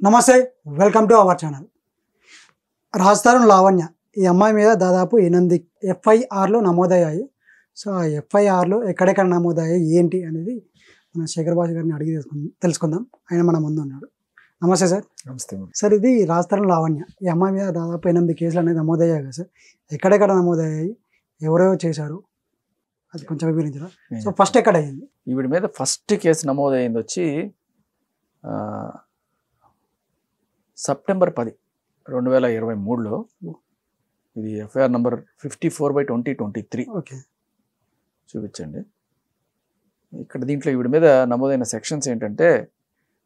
నమస్తే, welcome to our channel. Rajasthan Lavanya ఈ అమ్మాయి మీద దాదాపు 8 ఎఫ్ఐఆర్లు నమోదయ్యాయి. సో ఆ ఎఫ్ఐఆర్లు ఎక్కడెక్కడ నమోదయ్యాయి ఏంటి అనేది మన శేఖర్ భాష గారిని అడిగి తెలుసుకుందాం. ఆయన మన ముందు ఉన్నాడు. నమస్తే సార్. నమస్తే సార్, ఇది రాజస్థాన్ లావణ్య ఈ అమ్మాయి మీద దాదాపు 8 కేసులు అనేది నమోదయ్యాయి కదా సార్. ఎక్కడెక్కడ నమోదయ్యాయి, ఎవరెవరు చేశారు, అది కొంచెం వివరించరా? సో ఫస్ట్ ఎక్కడ అయ్యింది? ఈవిడ మీద ఫస్ట్ కేసు నమోదైంది వచ్చి సెప్టెంబర్ 10, 2023లో. ఇది ఎఫ్ఐఆర్ నంబర్ 54/2023. ఓకే, చూపించండి. ఇక్కడ దీంట్లో ఈవిడ మీద నమోదైన సెక్షన్స్ ఏంటంటే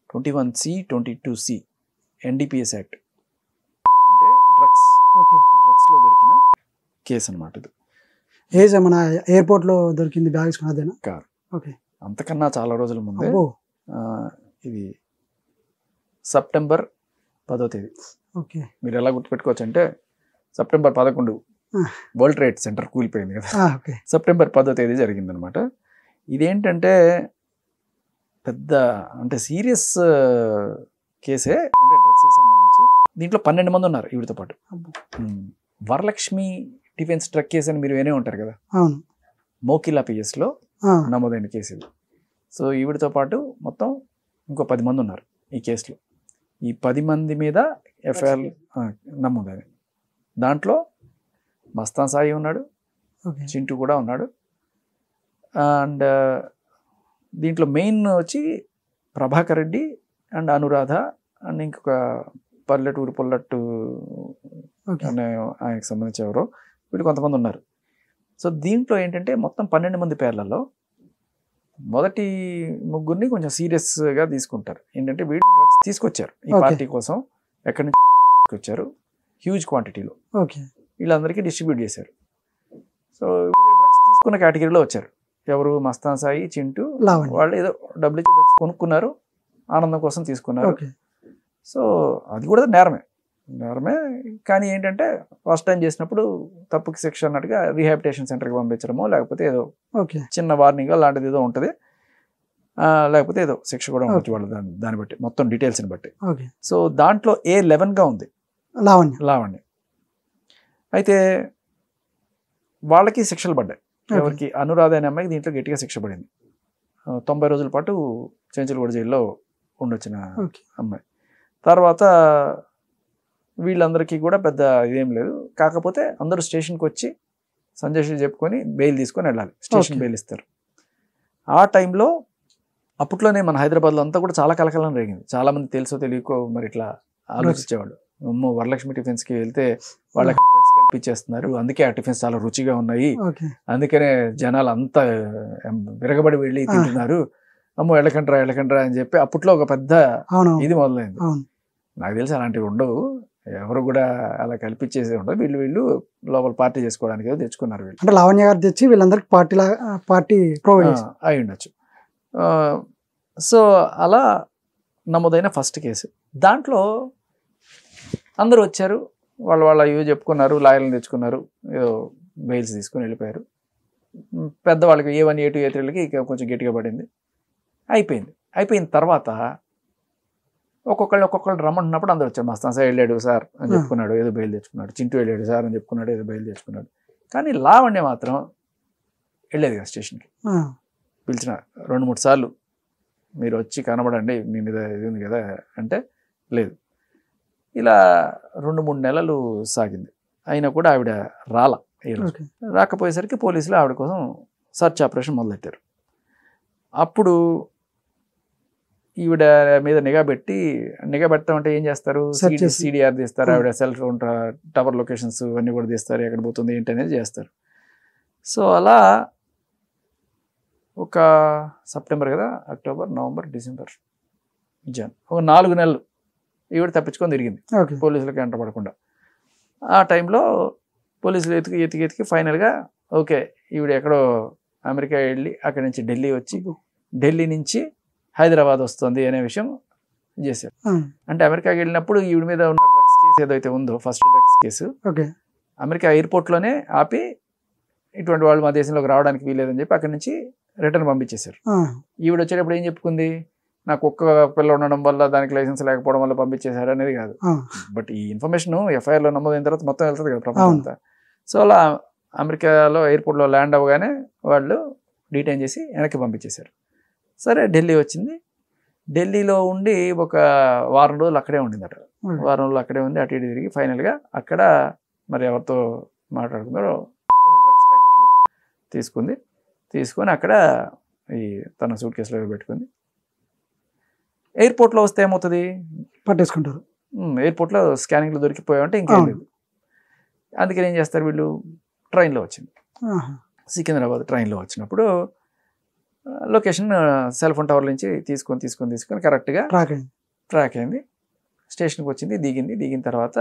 21C, 22C NDPS యాక్ట్, అంటే డ్రగ్స్లో దొరికిన కేసు అనమాట. ఇది ఏజ్ మన ఎయిర్పోర్ట్లో దొరికింది బ్యాగ్స్ అదేనా? కార్. ఓకే, అంతకన్నా చాలా రోజుల ముందే. అబ్బో. ఇది సెప్టెంబర్ 10వ తేదీ. ఓకే, మీరు ఎలా గుర్తుపెట్టుకోవచ్చు అంటే సెప్టెంబర్ 11 వరల్డ్ ట్రేడ్ సెంటర్ కూలిపోయింది కదా. ఓకే, సెప్టెంబర్ 10వ తేదీ జరిగిందనమాట. ఇదేంటంటే పెద్ద అంటే సీరియస్ కేసే, అంటే డ్రగ్స్కి సంబంధించి. దీంట్లో 12 మంది ఉన్నారు ఈవిడతో పాటు. వరలక్ష్మి డిఫెన్స్ ట్రక్ కేసు అని మీరు వినే ఉంటారు కదా. అవును, మోకిలా పిఎస్లో నమోదైన కేసు ఇది. సో ఈవిడతో పాటు మొత్తం ఇంకో 10 మంది ఉన్నారు ఈ కేసులో. ఈ 10 మంది మీద ఎఫ్ఐఆర్ నమోదైంది. దాంట్లో మస్తాన్ సాయి ఉన్నాడు, చింటూ కూడా ఉన్నాడు. అండ్ దీంట్లో మెయిన్ వచ్చి ప్రభాకర్ రెడ్డి అండ్ అనురాధ అండ్ ఇంకొక పుల్లట్టు అనే ఆయనకు సంబంధించి ఎవరో వీళ్ళు కొంతమంది ఉన్నారు. సో దీంట్లో ఏంటంటే మొత్తం 12 మంది పేర్లలో మొదటి ముగ్గురిని కొంచెం సీరియస్గా తీసుకుంటారు. ఏంటంటే వీళ్ళు డ్రగ్స్ తీసుకొచ్చారు ఈ పార్టీ కోసం, ఎక్కడి నుంచి తీసుకొచ్చారు, హ్యూజ్ క్వాంటిటీలో. ఓకే, వీళ్ళందరికీ డిస్ట్రిబ్యూట్ చేశారు. సో వీళ్ళు డ్రగ్స్ తీసుకున్న కేటగిరీలో వచ్చారు. ఎవరు? మస్తాన్ సాయి, చింటూ. వాళ్ళు ఏదో డబ్బులు ఇచ్చి డ్రగ్స్ కొనుక్కున్నారు, ఆనందం కోసం తీసుకున్నారు. సో అది కూడా నేరమే. కానీ ఏంటంటే ఫస్ట్ టైం చేసినప్పుడు తప్పుకి శిక్ష అన్నట్టుగా రీహాబిలిటేషన్ సెంటర్కి పంపించడమో, లేకపోతే ఏదో చిన్న వార్నింగ్ లాంటిది ఏదో ఉంటుంది, లేకపోతే ఏదో శిక్ష కూడా ఉండొచ్చు వాళ్ళు దాన్ని బట్టి, మొత్తం డీటెయిల్స్ని బట్టి. సో దాంట్లో A11గా ఉంది లావణ్య. అయితే వాళ్ళకి శిక్షలు పడ్డాయి. ఎవరికి? అనురాధ అనే అమ్మాయికి దీంట్లో గట్టిగా శిక్ష పడింది. 90 రోజుల పాటు చెంచులగూడ జైల్లో ఉండొచ్చిన అమ్మాయి. తర్వాత వీళ్ళందరికీ కూడా పెద్ద ఇదేం లేదు. కాకపోతే అందరూ స్టేషన్కి వచ్చి సంజయ్ చెప్పుకొని బెయిల్ తీసుకొని వెళ్ళాలి. స్టేషన్ బెయిల్ ఇస్తారు. ఆ టైంలో అప్పట్లోనే మన హైదరాబాద్లో అంతా కూడా చాలా కలకలం రేగింది. చాలామంది తెలుసో తెలియకో మరి ఇట్లా ఆలోచించేవాళ్ళు. వరలక్ష్మి టిఫిన్స్కి వెళ్తే వాళ్ళకి డ్రగ్స్ కల్పించేస్తున్నారు, అందుకే ఆ టిఫిన్స్ చాలా రుచిగా ఉన్నాయి, అందుకనే జనాలు అంతా విరగబడి వెళ్ళి తింటున్నారు, అమ్మో వెళ్ళకండ్రా అని చెప్పి అప్పట్లో ఒక పెద్ద ఇది మొదలైంది. నాకు తెలిసి అలాంటివి ఉండవు, ఎవరు కూడా అలా కల్పించేసి ఉండవు. వీళ్ళు లోపల పార్టీ చేసుకోవడానికి ఏదో తెచ్చుకున్నారు వీళ్ళు. అంటే లావణ్య గారు తెచ్చి వీళ్ళందరికీ పార్టీ అయి ఉండొచ్చు. సో అలా నమోదైన ఫస్ట్ కేసు. దాంట్లో అందరూ వచ్చారు, వాళ్ళ ఇవి చెప్పుకున్నారు, లాయర్లను తెచ్చుకున్నారు, ఏదో బెయిల్స్ తీసుకుని వెళ్ళిపోయారు. పెద్దవాళ్ళకి A1, A2, A3లకి కొంచెం గట్టిగా పడింది. అయిపోయిన తర్వాత ఒక్కొక్కళ్ళు రమ్మంటున్నప్పుడు అందరూ వచ్చారు. మస్తాన్ సార్ వెళ్ళాడు సార్ అని చెప్పుకున్నాడు, ఏదో బెయిల్ తెచ్చుకున్నాడు. చింటూ వెళ్ళాడు సార్ అని చెప్పుకున్నాడు, ఏదో బెయిల్ తెచ్చుకున్నాడు. కానీ లావణ్య మాత్రం వెళ్ళేది కదా స్టేషన్కి. పిలిచిన 2-3 సార్లు మీరు వచ్చి కనబడండి, మీ మీద ఇది ఉంది కదా అంటే లేదు. ఇలా 2-3 నెలలు సాగింది. అయినా కూడా ఆవిడ రాకపోయేసరికి పోలీసులు ఆవిడ కోసం సర్చ్ ఆపరేషన్ మొదలెట్టారు. అప్పుడు ఈవిడ మీద నిఘా పెడతామంటే ఏం చేస్తారు? CDR తీస్తారు, ఆవిడ సెల్ ఫోన్ టవర్ లొకేషన్స్ అన్నీ కూడా తీస్తారు, ఎక్కడ పోతుంది ఏంటి అనేది చేస్తారు. సో అలా ఒక సెప్టెంబర్ కదా, అక్టోబర్, నవంబర్, డిసెంబర్, జన్, ఒక 4 నెలలు ఈవిడ తప్పించుకొని తిరిగింది పోలీసులకి ఎంట పడకుండా. ఆ టైంలో పోలీసులు ఎతికి ఫైనల్గా ఓకే ఈవిడ ఎక్కడో అమెరికా వెళ్ళి అక్కడి నుంచి ఢిల్లీ వచ్చి, ఢిల్లీ నుంచి హైదరాబాద్ వస్తుంది అనే విషయం చేశారు. అంటే అమెరికాకి వెళ్ళినప్పుడు ఈవిడ మీద ఉన్న డ్రగ్స్ కేసు ఏదైతే ఉందో, ఫస్ట్ డ్రగ్స్ కేసు, అమెరికా ఎయిర్పోర్ట్లోనే ఆపి ఇటువంటి వాళ్ళు మా దేశంలోకి రావడానికి వీలేదని చెప్పి అక్కడి నుంచి రిటర్న్ పంపించేశారు. ఈవిడ వచ్చేటప్పుడు ఏం చెప్పుకుంది? నాకు ఒక్క పిల్ల ఉండడం వల్ల దానికి లైసెన్స్ లేకపోవడం వల్ల పంపించేశారు అనేది కాదు. బట్ ఈ ఇన్ఫర్మేషన్ ఎఫ్ఐఆర్లో నమోదైన తర్వాత మొత్తం వెళ్తుంది కదా ప్రపంచం అంతా. సో అలా అమెరికాలో ఎయిర్పోర్ట్లో ల్యాండ్ అవ్వగానే వాళ్ళు డీటైన్ చేసి వెనక్కి పంపించేశారు. సరే ఢిల్లీ వచ్చింది. ఢిల్లీలో ఉండి ఒక వారం రోజులు అక్కడే ఉండిందట. వారం రోజులు అక్కడే ఉంది, అటు ఇటు తిరిగి ఫైనల్గా అక్కడ మరి ఎవరితో మాట్లాడుకుందో డ్రగ్స్ ప్యాకెట్లు తీసుకొని అక్కడ ఈ తన సూట్ కేసులో పెట్టుకుంది. ఎయిర్పోర్ట్లో వస్తే ఏమవుతుంది, పట్టేసుకుంటారు. ఎయిర్పోర్ట్లో స్కానింగ్లో దొరికిపోయామంటే ఇంకేం లేదు. అందుకని ఏం చేస్తారు వీళ్ళు, ట్రైన్లో వచ్చింది. సికింద్రాబాద్ ట్రైన్లో వచ్చినప్పుడు లొకేషన్ సెల్ ఫోన్ టవర్ నుంచి తీసుకొని కరెక్ట్గా ట్రాక్ అయింది. స్టేషన్కి వచ్చింది, దిగిన తర్వాత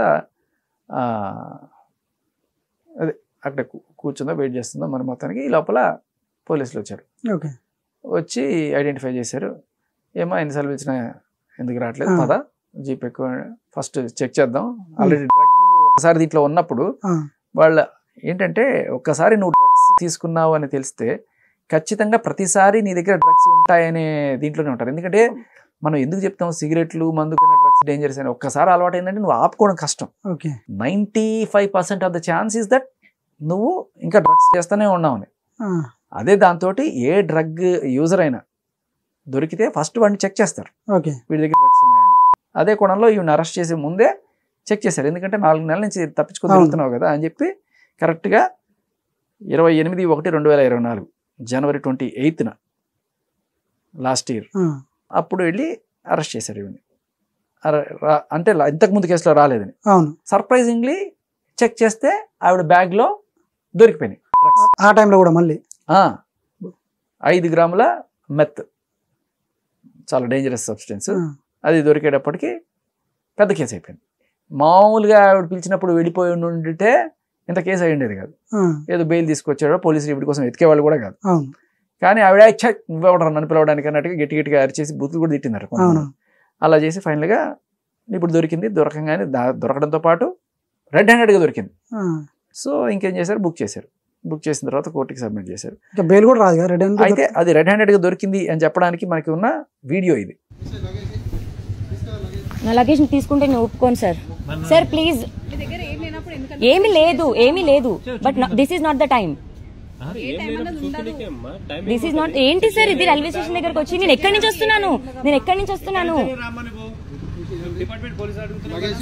అదే అక్కడ కూర్చుందో వెయిట్ చేస్తుందో మరి మొత్తానికి ఈ లోపల పోలీసులు వచ్చారు. వచ్చి ఐడెంటిఫై చేశారు. ఏమో ఎన్నిసార్లు పిలిచినా ఎందుకు రావట్లేదు, పద జీప్ ఎక్కువ ఫస్ట్ చెక్ చేద్దాం. ఆల్రెడీ డ్రగ్ ఒకసారి దీంట్లో ఉన్నప్పుడు వాళ్ళ ఏంటంటే ఒక్కసారి నువ్వు డ్రగ్స్ తీసుకున్నావు అని తెలిస్తే ఖచ్చితంగా ప్రతిసారి నీ దగ్గర డ్రగ్స్ ఉంటాయనే దీంట్లోనే ఉంటారు. ఎందుకంటే మనం ఎందుకు చెప్తాం సిగరెట్లు మందు కన్నా డ్రగ్స్ డేంజరస్ అని. ఒక్కసారి అలవాటు ఏంటంటే నువ్వు ఆపుకోవడం కష్టం. 95% of the chance is that నువ్వు ఇంకా డ్రగ్స్ చేస్తూనే ఉన్నావని. అదే దాంతో ఏ డ్రగ్ యూజర్ అయినా దొరికితే ఫస్ట్ వాడిని చెక్ చేస్తారు, వీడి దగ్గర డ్రగ్స్ ఉన్నాయని. అదే కోణంలో ఈవిని అరెస్ట్ చేసే ముందే చెక్ చేశారు. ఎందుకంటే 4 నెలల నుంచి తప్పించుకొని తిరుగుతున్నావు కదా అని చెప్పి కరెక్ట్గా 28/1/2024 జనవరి 28న లాస్ట్ ఇయర్ అప్పుడు వెళ్ళి అరెస్ట్ చేశారు ఈవిని. అంటే ఇంతకుముందు కేసులో రాలేదని. సర్ప్రైజింగ్లీ చెక్ చేస్తే ఆవిడ బ్యాగ్లో దొరికిపోయినాయి డ్రగ్స్. ఆ టైంలో కూడా మళ్ళీ 5 గ్రాముల మెత్, చాలా డేంజరస్ సబ్స్టెన్స్. అది దొరికేటప్పటికి పెద్ద కేసు అయిపోయింది. మామూలుగా ఆవిడ పిలిచినప్పుడు వెళ్ళిపోయి ఉండితే ఇంత కేసు అయి ఉండేది కాదు. ఏదో బెయిల్ తీసుకొచ్చాడో పోలీసులు వీడి కోసం ఎతికేవాళ్ళు కూడా కాదు. కానీ ఆవిడ నువ్వెవడరా నన్ను పిలవడానికి అన్నట్టుగా గట్టిగా అరిచేసి బూతులు కూడా తిట్టినారు. అలా చేసి ఫైనల్గా ఇప్పుడు దొరికింది. దొరకడంతో పాటు రెడ్ హ్యాండెడ్గా దొరికింది. సో ఇంకేం చేశారు, బుక్ చేసిన తర్వాత కోర్టుకి సబ్మిట్ చేశారు. బెయిల్ కూడా రాదు కదా. అయితే అది రెడ్ హ్యాండెడ్గా దొరికింది అని చెప్పడానికి మనకి ఉన్న వీడియో ఇది. నా లగేజ్ తీసుకుంటే నేను ఒప్పుకోను సార్. సార్ ప్లీజ్, ఏమీ లేదు but this is not the time. This is not. ఏంటి సార్ ఇది రైల్వే స్టేషన్ దగ్గరకు వచ్చి నేను ఎక్కడి నుంచి వస్తున్నాను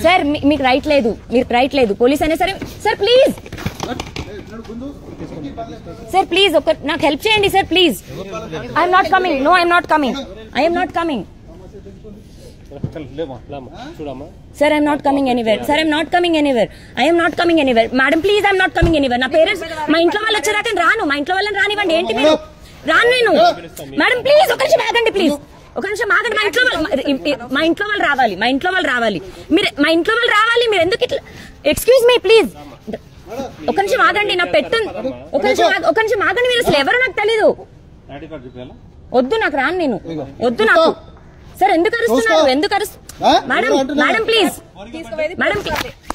సార్. మీకు రైట్ లేదు పోలీస్ అయినా సరే. సార్ ప్లీజ్ నాకు హెల్ప్ చేయండి sir please. I'm not coming. No I'm not coming. Sir, I am not coming anywhere. I am not coming anywhere. Madam, please, I am not coming anywhere. నా parents మా ఇంట్లో వాళ్ళు వచ్చేదాకా రాను. మా ఇంట్లో వాళ్ళని రానివ్వండి. ఏంటి మీరు రాను నేను. మేడం ప్లీజ్ ఒక నిమిషం ఆగండి. మా ఇంట్లో వాళ్ళు రావాలి. మీరు మా ఇంట్లో వాళ్ళు రావాలి. మీరు ఎందుకు ఇట్లా? ఎక్స్క్యూజ్ మీ ప్లీజ్, ఒక నిమిషం ఆగండి. నా పెట్టు ఒక నిమిషం ఆగండి. మీరు అసలు ఎవరో నాకు తెలీదు. వద్దు, నాకు రాను నేను. వద్దు నాకు. సార్ ఎందుకు అరుస్తున్నారు? Madam please.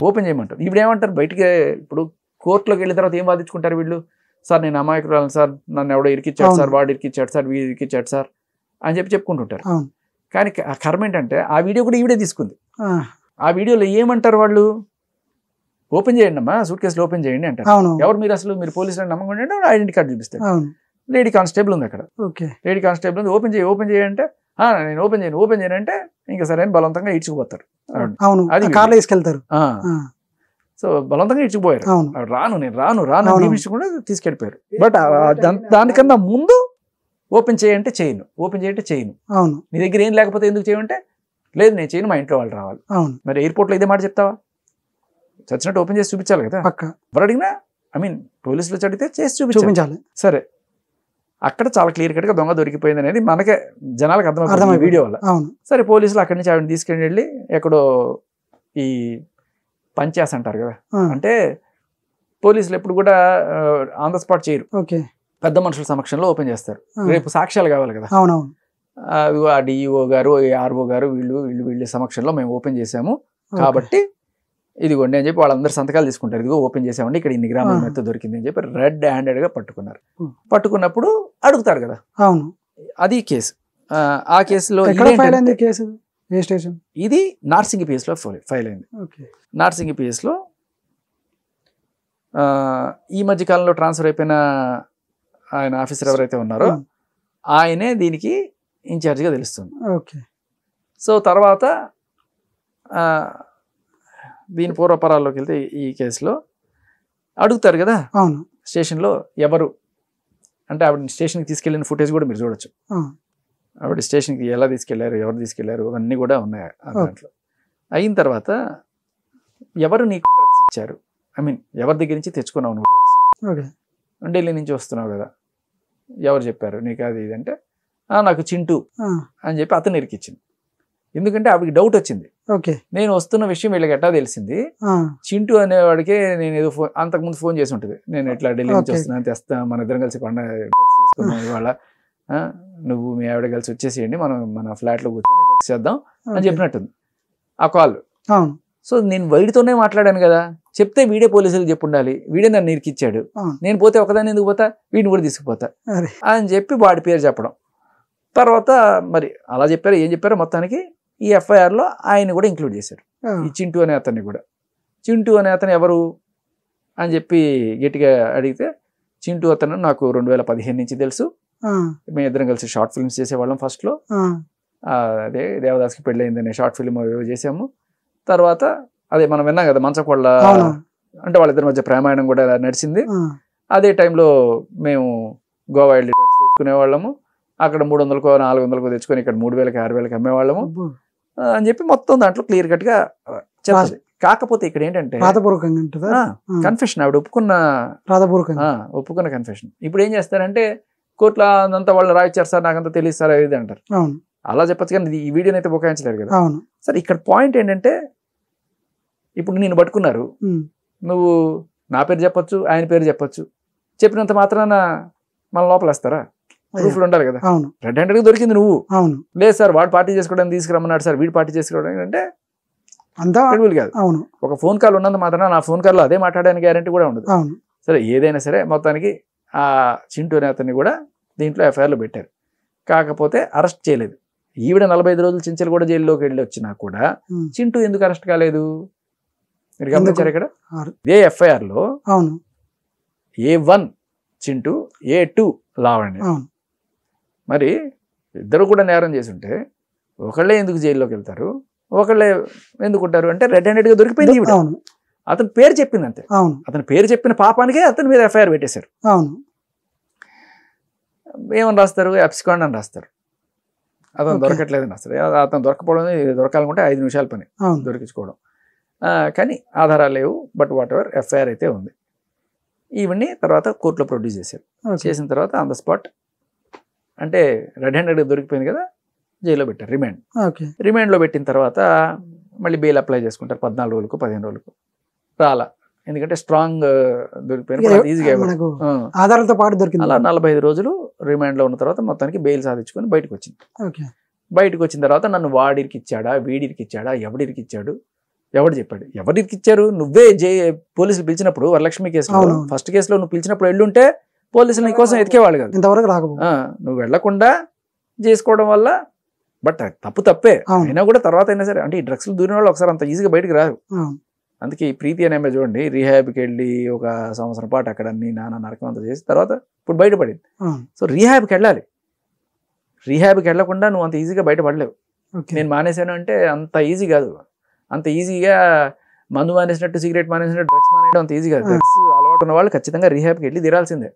ఓపెన్ చేయమంటారు. ఇప్పుడు ఏమంటారు బయటికి? ఇప్పుడు కోర్టులోకి వెళ్ళిన తర్వాత ఏం వాదించుకుంటారు వీళ్ళు? సార్ నేను అమాయకురాలను సార్, నన్ను ఎవడో ఇరికిచ్చాడు సార్, వాడు ఇరికిచ్చాడు సార్, వీడు ఇరికిచ్చాడు సార్ అని చెప్పుకుంటుంటారు. కానీ కర్మ ఏంటంటే ఆ వీడియో కూడా ఈవిడే తీసుకుంది. ఆ వీడియోలో ఏమంటారు వాళ్ళు? ఓపెన్ చేయండి అమ్మా, సూట్ కేసులో ఓపెన్ చేయండి అంటారు. ఎవరు మీరు? అసలు మీరు పోలీసులను నమ్మకండి, ఐడెంటిటీ కార్డు చూపిస్తారు. లేడీ కానిస్టేబుల్ ఉంది అక్కడ. లేడీ కానిస్టేబుల్ ఉంది. ఓపెన్ చేయంటే నేను ఓపెన్ చేయను అంటే ఇంకా సరే అని బలవంతంగా ఇడ్చుకుపోతారు. అది కార్లో తీసుకెళ్తారు. సో బలవంతంగా ఇడ్చుకుపోయారు. నేను రాను తీసుకెళ్ళిపోయారు. బట్ దానికన్నా ముందు ఓపెన్ చేయంటే చేయను. నీ దగ్గర ఏం లేకపోతే ఎందుకు చేయమంటే లేదు నేను చేయను, మా ఇంట్లో వాళ్ళు రావాలి. మరి ఎయిర్పోర్ట్లో ఇదే మాట చెప్తావా? చచ్చినట్టు ఓపెన్ చేసి చూపించాలి కదా. ఎవరు అడిగినా పోలీసులు అడిగితే చేసి చూపించాలి. సరే, అక్కడ చాలా క్లియర్ కట్గా దొంగ దొరికిపోయింది అనేది మనకే జనాలకు అర్థమవుతుంది వీడియో వల్ల. సరే, పోలీసులు అక్కడి నుంచి ఆవిడని తీసుకెళ్ళి వెళ్ళి ఎక్కడో ఈ పంచాస్ అంటారు కదా, అంటే పోలీసులు ఎప్పుడు కూడా ఆన్ ద స్పాట్ చేయరు, పెద్ద మనుషుల సమక్షంలో ఓపెన్ చేస్తారు. రేపు సాక్ష్యాలు కావాలి కదా. ఆ డిఈఓ గారు, ఆర్ఓ గారు వీళ్ళ సమక్షంలో మేము ఓపెన్ చేసాము కాబట్టి ఇదిగోండి అని చెప్పి వాళ్ళందరూ సంతకాలు తీసుకుంటారు. ఇదిగో ఓపెన్ చేసామండి, ఇక్కడ ఇన్ని గ్రాముల మెత్త దొరికింది అని చెప్పి రెడ్ హ్యాండెడ్ గా పట్టుకున్నారు. పట్టుకున్నప్పుడు అడుగుతారు కదా, అది కేసు. ఆ కేసులో ఎక్కడ ఫైల్ అయింది కేసు? ఏ స్టేషన్? ఇది నార్సింగి PS లో ఫైల్ అయింది. ఓకే. నార్సింగి PS లో ఈ మధ్య కాలంలో ట్రాన్స్ఫర్ అయిపోయిన ఆయన ఆఫీసర్ ఎవరైతే ఉన్నారో ఆయనే దీనికి ఇన్ఛార్జిగా తెలుస్తుంది. ఓకే. సో తర్వాత దీని పూర్వపరాల్లోకి వెళ్తే ఈ కేసులో అడుగుతారు కదా అవును స్టేషన్లో ఎవరు అంటే ఆవిడ స్టేషన్కి తీసుకెళ్ళిన ఫుటేజ్ కూడా మీరు చూడొచ్చు. ఆవిడ స్టేషన్కి ఎలా తీసుకెళ్లారు, ఎవరు తీసుకెళ్లారు, అవన్నీ కూడా ఉన్నాయి దాంట్లో. అయిన తర్వాత ఎవరు నీకు డ్రగ్స్ ఇచ్చారు, ఐ మీన్ ఎవరి దగ్గర నుంచి తెచ్చుకున్నావు నువ్వు డ్రగ్స్, ఢిల్లీ నుంచి వస్తున్నావు కదా, ఎవరు చెప్పారు నీకు అది ఇది అంటే నాకు చింటూ అని చెప్పి అతను ఇరికిచ్చింది. ఎందుకంటే ఆవిడకి డౌట్ వచ్చింది, నేను వస్తున్న విషయం వీళ్ళకి ఎట్టా తెలిసింది, చింటూ అనేవాడికి నేను ఏదో అంతకుముందు ఫోన్ చేసి ఉంటుంది, నేను ఇట్లా ఢిల్లీ నుంచి వస్తున్నాను తెస్తా, మన ఇద్దరం కలిసి పండుగ చేసుకున్నాం ఇవాళ, నువ్వు మీ ఆవిడ కలిసి వచ్చేసేయండి, మనం మన ఫ్లాట్లో కూర్చొని డ్రగ్స్ చేద్దాం అని చెప్పినట్టుంది ఆ కాల్. సో నేను వీడితోనే మాట్లాడాను కదా, చెప్తే వీడే పోలీసులకు చెప్పు ఉండాలి, వీడే నన్ను ఇరికిచ్చాడు, నేను పోతే ఒకదాన్ని ఎందుకు పోతా, వీడిని కూడా తీసుకుపోతా అని చెప్పి వాడి పేరు చెప్పడం. తర్వాత మరి అలా చెప్పారు, ఏం చెప్పారో మొత్తానికి ఈ ఎఫ్ఐఆర్లో ఆయన కూడా ఇంక్లూడ్ చేశారు, ఈ చింటూ అనే అతన్ని కూడా. చింటూ అనే అతను ఎవరు అని చెప్పి గట్టిగా అడిగితే, చింటూ అతను నాకు 2015 నుంచి తెలుసు, మేము ఇద్దరం కలిసి షార్ట్ ఫిల్మ్స్ చేసేవాళ్ళం. ఫస్ట్లో అదే దేవదాస్కి పెళ్ళయిందనే షార్ట్ ఫిల్మ్ చేసాము. తర్వాత అదే మనం విన్నాం కదా మంచకోళ్ళ, అంటే వాళ్ళిద్దరి మధ్య ప్రేమాయణం కూడా నడిచింది. అదే టైంలో మేము గోవా వెళ్ళి డ్రగ్స్ తెచ్చుకునేవాళ్ళము, అక్కడ 300కో 400కో తెచ్చుకొని ఇక్కడ 3000కి 6000కి అమ్మేవాళ్ళము అని చెప్పి మొత్తం దాంట్లో క్లియర్ కట్ గా చెప్తుంది. కాకపోతే ఇక్కడ ఏంటంటే కన్ఫెషన్, ఆవిడ ఒప్పుకున్న కన్ఫెషన్. ఇప్పుడు ఏం చేస్తారంటే కోర్టులో అదంతా వాళ్ళు రాయిచ్చారు సార్, నాకంతా తెలియదు సార్ ఇది అంటారు. అలా చెప్పచ్చు కానీ ఈ వీడియోని అయితే బుకాయించలేరు కదా. సరే ఇక్కడ పాయింట్ ఏంటంటే ఇప్పుడు నేను పట్టుకున్నారు, నువ్వు నా పేరు చెప్పొచ్చు, ఆయన పేరు చెప్పొచ్చు, చెప్పినంత మాత్రాన మన లోపలేస్తారా? ప్రూఫ్లు ఉండాలి కదా. రెడ్ హ్యాండెడ్ గా దొరికింది నువ్వు, లేదు సార్ వాడు పార్టీ చేసుకోవడానికి తీసుకురమ్మన్నాడు సార్, వీడు పార్టీ చేసుకోవడానికి అంటే అంతా కాదు. ఒక ఫోన్ కాల్ ఉన్నంత మాత్రం నా ఫోన్ కాల్లో అదే మాట్లాడడానికి గ్యారంటీ కూడా ఉండదు. సరే ఏదైనా సరే మొత్తానికి ఆ చింటూ అనే అతన్ని కూడా దీంట్లో ఎఫ్ఐఆర్లో పెట్టారు. కాకపోతే అరెస్ట్ చేయలేదు. ఈవిడ 45 రోజులు చించలు కూడా జైల్లోకి వెళ్ళి వచ్చినా కూడా చింటూ ఎందుకు అరెస్ట్ కాలేదు మీరు గమనించారు ఇక్కడ? ఇదే ఎఫ్ఐఆర్లో A1 చింటూ, A2 లావణ్య. మరి ఇద్దరు కూడా నేరం చేసి ఉంటే ఒకళ్ళే ఎందుకు జైల్లోకి వెళ్తారు, ఒకళ్ళే ఎందుకు ఉంటారు అంటే రెడ్ హ్యాండెడ్ గా దొరికిపోయింది ఈవిడ. అతని పేరు చెప్పింది అంతే, అతని పేరు చెప్పిన పాపానికే అతని మీద ఎఫ్ఐఆర్ పెట్టేశారు. ఏమని రాస్తారు, అబ్స్కాండ్ అని రాస్తారు. అతను దొరకట్లేదని రాస్తారు. అతను దొరకపోవడం, దొరకాలనుకుంటే 5 నిమిషాల పని దొరికించుకోవడం. కానీ ఆధారాలు లేవు, బట్ వాట్ ఎవర్ ఎఫ్ఐఆర్ అయితే ఉంది. ఈవెన్ని తర్వాత కోర్టులో ప్రొడ్యూస్ చేశారు. చేసిన తర్వాత ఆన్ ద స్పాట్ అంటే రెడ్ హ్యాండెడ్ దొరికిపోయింది కదా, జైల్లో పెట్టారు, రిమాండ్లో పెట్టిన తర్వాత మళ్ళీ బెయిల్ అప్లై చేసుకుంటారు 14 రోజులకు 15 రోజులకు. రాలా, ఎందుకంటే స్ట్రాంగ్ దొరికిపోయింది, ఈజీగా ఆధారాలతో పాటు దొరికింది. అలా 45 రోజులు రిమాండ్లో ఉన్న తర్వాత మొత్తానికి బెయిల్ సాధించుకొని బయటకు వచ్చింది. బయటకు వచ్చిన తర్వాత నన్ను వాడికి ఇచ్చాడా, వీడికి ఇచ్చాడా, ఎవడికి ఇచ్చాడు, ఎవడు చెప్పాడు, ఎవరికి ఇచ్చారు? నువ్వే పోలీసులు పిలిచినప్పుడు వరలక్ష్మి కేసులో ఫస్ట్ కేసులో నువ్వు పిలిచినప్పుడు వెళ్ళుంటే పోలీసులు నీ కోసం ఎతికేవాళ్ళు కాదు, ఇంతవరకు రాకపో. నువ్వు వెళ్లకుండా చేసుకోవడం వల్ల, బట్ తప్పే అయినా కూడా తర్వాత అయినా సరే, అంటే ఈ డ్రగ్స్ దూరిన వాళ్ళు ఒకసారి అంత ఈజీగా బయటకు రారు. అందుకే ఈ ప్రీతి అనే అమ్మాయి చూడండి, రీహాబ్కి వెళ్ళి 1 సంవత్సరం పాటు అక్కడ అన్ని నానా నరకం అంతా చేసి తర్వాత ఇప్పుడు బయటపడింది. సో రీహాబ్కి వెళ్ళాలి, రీహాబ్కి వెళ్ళకుండా నువ్వు అంత ఈజీగా బయటపడలేవు. నేను మానేశాను అంటే అంత ఈజీ కాదు, అంత ఈజీగా మందు మానేసినట్టు సిగరెట్ మానేసినట్టు డ్రగ్స్ మానేయడం అంత ఈజీ కాదు. డ్రగ్స్ అలవాటు ఉన్న వాళ్ళు ఖచ్చితంగా రీహాబ్కి వెళ్ళి తీరాల్సిందే.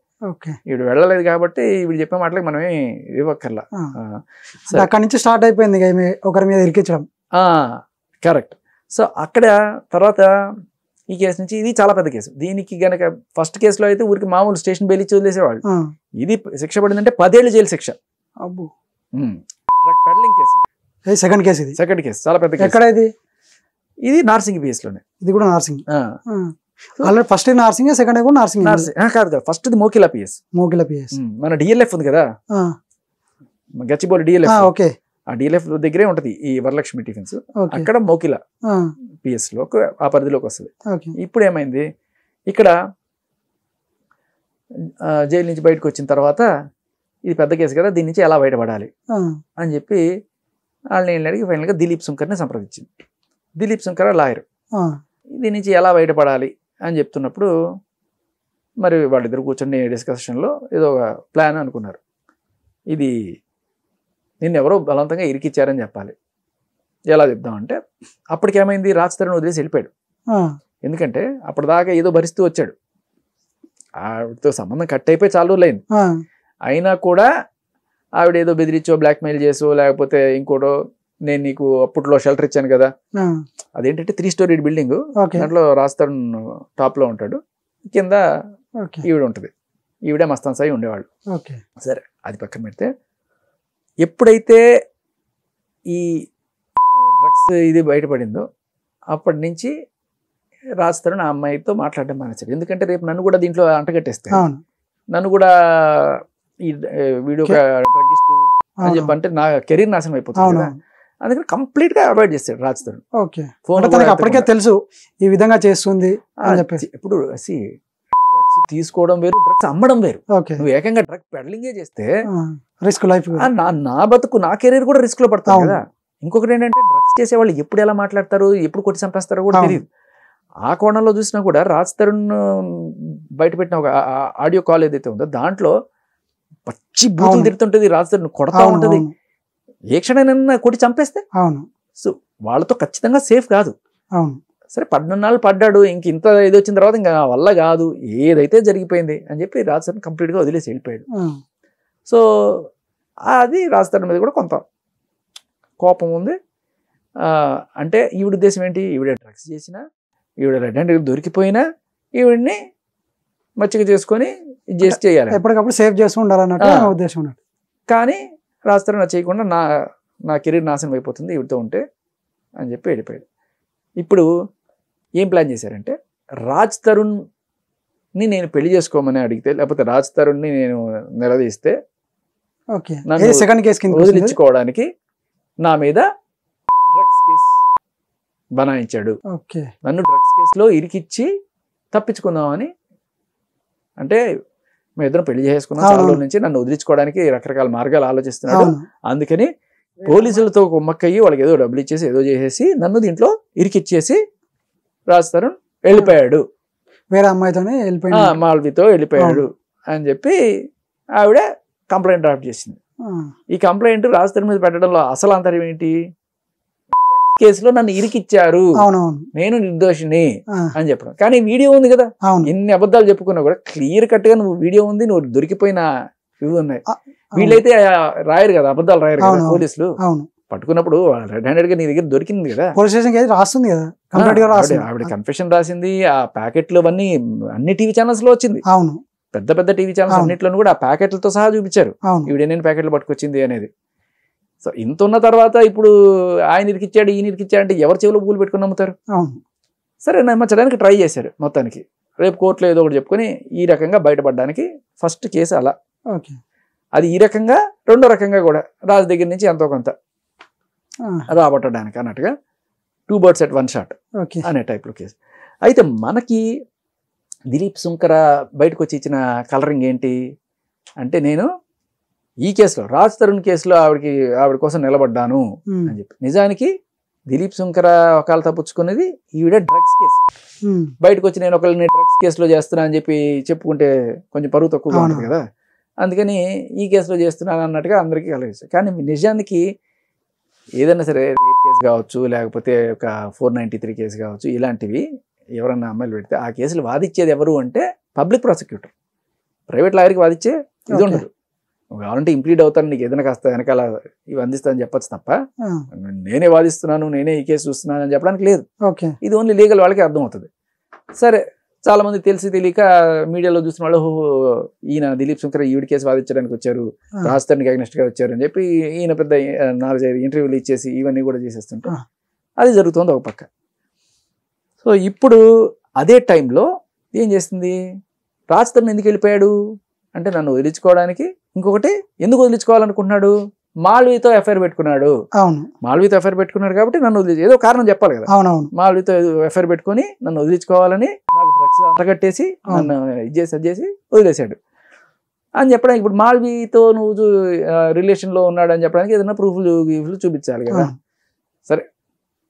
ఇప్పుడు వెళ్ళలేదు కాబట్టి ఇప్పుడు చెప్పే మాటలకి మనమే ఇవ్వక్కర్లా. అక్కడి నుంచి స్టార్ట్ అయిపోయింది ఒకరి మీద ఇరికించడం. కరెక్ట్. సో అక్కడ తర్వాత ఈ కేసు నుంచి, ఇది చాలా పెద్ద కేసు. దీనికి గనక ఫస్ట్ కేసులో అయితే ఊరికి మామూలు స్టేషన్ బెయిల్ ఇచ్చి వదిలేసేవాళ్ళు. ఇది శిక్ష పడిందంటే 10 ఏళ్ళు జైలు శిక్ష. Peddling case, second case. ఇది సెకండ్ కేసు, చాలా పెద్ద కేసు. ఎక్కడ ఇది? ఇది నార్సింగ్ PS లోనే. ఇది కూడా Narsingi. Already first Narsingi, second కూడా నార్సింగ్. కాదు, ఫస్ట్ మోకిలా PS. మన DLF ఉంది కదా, గచ్చిబౌలి DLF. ఓకే, ఆ DLF దగ్గరే ఉంటది ఈ వరలక్ష్మి టిఫిన్స్. అక్కడ మోకిలా PS లో ఆ పరిధిలోకి వస్తుంది. ఇప్పుడు ఏమైంది, ఇక్కడ జైలు నుంచి బయటకు వచ్చిన తర్వాత ఇది పెద్ద కేసు కదా, దీని నుంచి ఎలా బయటపడాలి అని చెప్పి వాళ్ళని అడిగి ఫైనల్గా దిలీప్ శంకర్ని సంప్రదించింది. దిలీప్ శంకర్ లాయర్. దీని నుంచి ఎలా బయటపడాలి అని చెప్తున్నప్పుడు మరి వాళ్ళిద్దరు కూర్చొని డిస్కషన్లో ఏదో ఒక ప్లాన్ అనుకున్నారు. ఇది నిన్ను ఎవరో బలవంతంగా ఇరికిచ్చారని చెప్పాలి. ఎలా చెప్దామంటే అప్పటికేమైంది, రాజ్ తరుణ్ వదిలేసి వెళ్ళిపోయాడు. ఎందుకంటే అప్పటిదాకా ఏదో భరిస్తూ వచ్చాడు, ఆవిడతో సంబంధం కట్ అయిపోయి చాలా రోజులు అయింది. అయినా కూడా ఆవిడ ఏదో బెదిరించో బ్లాక్మెయిల్ చేసో లేకపోతే ఇంకోటో, నేను నీకు అప్పట్లో షెల్టర్ ఇచ్చాను కదా, అదేంటంటే 3 స్టోరీ బిల్డింగ్, దాంట్లో రాజ్ తరుణ్ టాప్ లో ఉంటాడు, కింద ఈవిడ ఉంటుంది, ఈవిడే మస్తాన్ సాయి ఉండేవాళ్ళు. సరే అది పక్కన పెడితే ఎప్పుడైతే ఈ డ్రగ్స్ ఇది బయటపడిందో అప్పటి నుంచి రాజ్ తరుణ్ ఆ అమ్మాయితో మాట్లాడడం మానేశాడు. ఎందుకంటే రేపు నన్ను కూడా దీంట్లో అంటగట్టేస్తే, నన్ను కూడా ఈ వీడియో డ్రగ్గిస్ట్ అని చెప్పి అంటే నా కెరీర్ నాశనం అయిపోతుంది కదా, అందుకని కంప్లీట్ గా అవాయిడ్ చేస్తాడు రాజ్ తరుణ్. ఫోన్ అప్పటికే తెలుసు ఈ విధంగా చేస్తుంది అని చెప్పేసి. ఇప్పుడు డ్రగ్స్ తీసుకోవడం వేరు, డ్రగ్స్ అమ్మడం వేరు. నువ్వు ఏకంగా డ్రగ్ పెడలింగే చేస్తే రిస్క్ లైఫ్, నా బతుకు నా కెరీర్ కూడా రిస్క్ లో పడతావు కదా. ఇంకొకటి ఏంటంటే డ్రగ్స్ చేసే వాళ్ళు ఎప్పుడు ఎలా మాట్లాడతారు, ఎప్పుడు కొట్టి చంపేస్తారో కూడా తెలియదు. ఆ కోణంలో చూసినా కూడా రాజ్ తరుణ్ బయటపెట్టిన ఒక ఆడియో కాల్ ఏదైతే ఉందో దాంట్లో పచ్చి బూతులు తిడుతుంటది, రాజ్ తరుణ్ కొడతా ఉంటది, ఏ క్షణమైనా కొట్టి చంపేస్తే. సో వాళ్ళతో ఖచ్చితంగా సేఫ్ కాదు. సరే 14 పడ్డాడు, ఇంత ఇది వచ్చిన తర్వాత ఇంకా వల్ల కాదు, ఏదైతే జరిగిపోయింది అని చెప్పి రాజ్ తరుణ్ కంప్లీట్ గా వదిలేసి వెళ్ళిపోయాడు. సో అది రాజ్ తరుణ్ మీద కూడా కొంత కోపం ఉంది. అంటే ఈవిడ ఉద్దేశం ఏంటి, ఈవిడ డ్రగ్స్ చేసినా, ఈవిడ రెడ్ హ్యాండ్ దొరికిపోయినా ఈవిడ్ని మచ్చిక చేసుకొని ఇది చేసి చేయాలి, ఎప్పటికప్పుడు సేవ్ చేసి ఉండాలన్నట్టు ఉద్దేశం ఉన్నట్టు. కానీ రాజ్ తరుణ్ చేయకుండా నా కెరీర్ నాశనం అయిపోతుంది ఈవిడతో ఉంటే అని చెప్పి వెళ్ళిపోయాడు. ఇప్పుడు ఏం ప్లాన్ చేశారంటే రాజ్ తరుణ్ని నేను పెళ్లి చేసుకోమని అడిగితే, లేకపోతే రాజ్ తరుణ్ని నేను నిలదీస్తే వదిలించుకోవడానికి నా మీద డ్రగ్స్ కేసు బనాయించాడు. నన్ను డ్రగ్స్ కేసులో ఇరికిచ్చి తప్పించుకుందామని, అంటే మేము ఇద్దరం పెళ్లి చేసుకున్నాం చాలా రోజుల నుంచి, నన్ను వదిలించుకోవడానికి రకరకాల మార్గాలు ఆలోచిస్తున్నాడు. అందుకని పోలీసులతో కుమ్మక్కయ్యి వాళ్ళకి ఏదో డబ్బులు ఇచ్చేసి ఏదో చేసేసి నన్ను దీంట్లో ఇరికిచ్చేసి రాజ్ తరుణ్ వెళ్ళిపోయాడు, వేరే అమ్మాయితోనే వెళ్ళిపోయాడు, మాల్వితో వెళ్ళిపోయాడు అని చెప్పి ఆవిడ కంప్లైంట్ డ్రాఫ్ట్ చేసింది. ఈ కంప్లైంట్ రాజ్ తరుణ్ మీద పెట్టడంలో అసలు అంతరం ఏంటి, కేసులో నన్ను ఇరికిచ్చారు, నేను నిర్దోషిని అని చెప్పడం. కానీ వీడియో ఉంది కదా, ఎన్ని అబద్ధాలు చెప్పుకున్నా కూడా క్లియర్ కట్ గా నువ్వు వీడియో ఉంది, నువ్వు దొరికిపోయిన ఇవి ఉన్నాయి. వీళ్ళైతే రాయరు కదా, అబద్ధాలు రాయరు కదా పోలీసులు. పట్టుకున్నప్పుడు రెడ్ హ్యాండెడ్ గా నీ దగ్గర దొరికింది కదా, రాస్తుంది కదా, ఆవిడ కన్ఫెషన్ రాసింది, ఆ ప్యాకెట్లు అవన్నీ అన్ని టీవీ ఛానల్స్ లో వచ్చింది, పెద్ద పెద్ద టీవీ ఛానల్స్ అన్నింటిలోనూ కూడా ఆ ప్యాకెట్లతో సహా చూపించారు ఈవిడ ఎన్ని ప్యాకెట్లు పట్టుకొచ్చింది అనేది. సో ఇంత ఉన్న తర్వాత ఇప్పుడు ఆయన ఇరికిచ్చాడు ఈయన ఇరికిచ్చాడు అంటే ఎవరి చెవిలో పూలు పెట్టుకుని నమ్ముతారు. సరే నమ్మచ్చడానికి ట్రై చేశారు మొత్తానికి, రేపు కోర్టులో ఏదో ఒకటి చెప్పుకొని ఈ రకంగా బయటపడడానికి ఫస్ట్ కేసు అలా. అది ఈ రకంగా, రెండో రకంగా కూడా రాజు దగ్గర నుంచి ఎంతో కొంత రాబట్టడానికి అన్నట్టుగా 2 birds at 1 shot అనే టైప్లో కేసు. అయితే మనకి దిలీప్ శంకర్ బయటకు వచ్చి ఇచ్చిన కలరింగ్ ఏంటి అంటే, నేను ఈ కేసులో రాజ్ తరుణ్ కేసులో ఆవిడ కోసం నిలబడ్డాను అని చెప్పి. నిజానికి దిలీప్ శంకర్ ఒకళ్ళు తప్పించుకునేది ఈవిడ డ్రగ్స్ కేసు. బయటకు వచ్చి నేను ఒకళ్ళని డ్రగ్స్ కేసులో చేస్తున్నా అని చెప్పి చెప్పుకుంటే కొంచెం పరువు తక్కువగా ఉంటుంది కదా, అందుకని ఈ కేసులో చేస్తున్నాను అన్నట్టుగా అందరికీ కలిగేస్తారు. కానీ నిజానికి ఏదైనా సరే రేప్ కేసు కావచ్చు, లేకపోతే ఒక 493 కేసు కావచ్చు, ఇలాంటివి ఎవరన్నా అమ్మాయిలు పెడితే ఆ కేసులు వాదిచ్చేది ఎవరు అంటే పబ్లిక్ ప్రాసిక్యూటర్. ప్రైవేట్ లాయర్కి వాదిచ్చే ఇది ఉండదు. కావాలంటే ఇంప్లీడ్ అవుతాను, నీకు ఏదైనా కాస్త వెనకాల ఇవి అందిస్తానని చెప్పచ్చు తప్ప నేనే వాదిస్తున్నాను, నేనే ఈ కేసు చూస్తున్నాను అని చెప్పడానికి లేదు. ఇది ఓన్లీ లీగల్ వాళ్ళకి అర్థమవుతుంది. సరే, చాలా మంది తెలిసి తెలియక మీడియాలో చూసిన వాళ్ళు ఈయన దిలీప్ శంకర్ ఈవిడ కేసు వాదించడానికి వచ్చారు, రాజ్ తరుణ్కి అగ్నెస్ట్ గా వచ్చారు అని చెప్పి ఈయన పెద్ద 4-5 ఇంటర్వ్యూలు ఇచ్చేసి ఇవన్నీ కూడా చేసేస్తుంటే అది జరుగుతుంది ఒక పక్క. సో ఇప్పుడు అదే టైంలో ఏం చేస్తుంది, రాజ్ తరుణ్ ఎందుకు వెళ్ళిపోయాడు అంటే నన్ను వదిలించుకోవడానికి. ఇంకొకటి ఎందుకు వదిలించుకోవాలనుకుంటున్నాడు, మాల్వితో ఎఫ్ఐఆర్ పెట్టుకున్నాడు. మాల్వితో ఎఫ్ఐఆర్ పెట్టుకున్నాడు కాబట్టి నన్ను ఏదో కారణం చెప్పాలి కదా. మాల్వితో ఎఫ్ఐఆర్ పెట్టుకుని నన్ను వదిలించుకోవాలని నాకు డ్రగ్స్ అంటగట్టేసి నన్ను ఇది చేసి వదిలేశాడు. అని చెప్పడానికి ఇప్పుడు మాల్వీతో నువ్వు రిలేషన్లో ఉన్నాడు అని చెప్పడానికి ఏదైనా ప్రూఫ్లు చూపించాలి కదా. సరే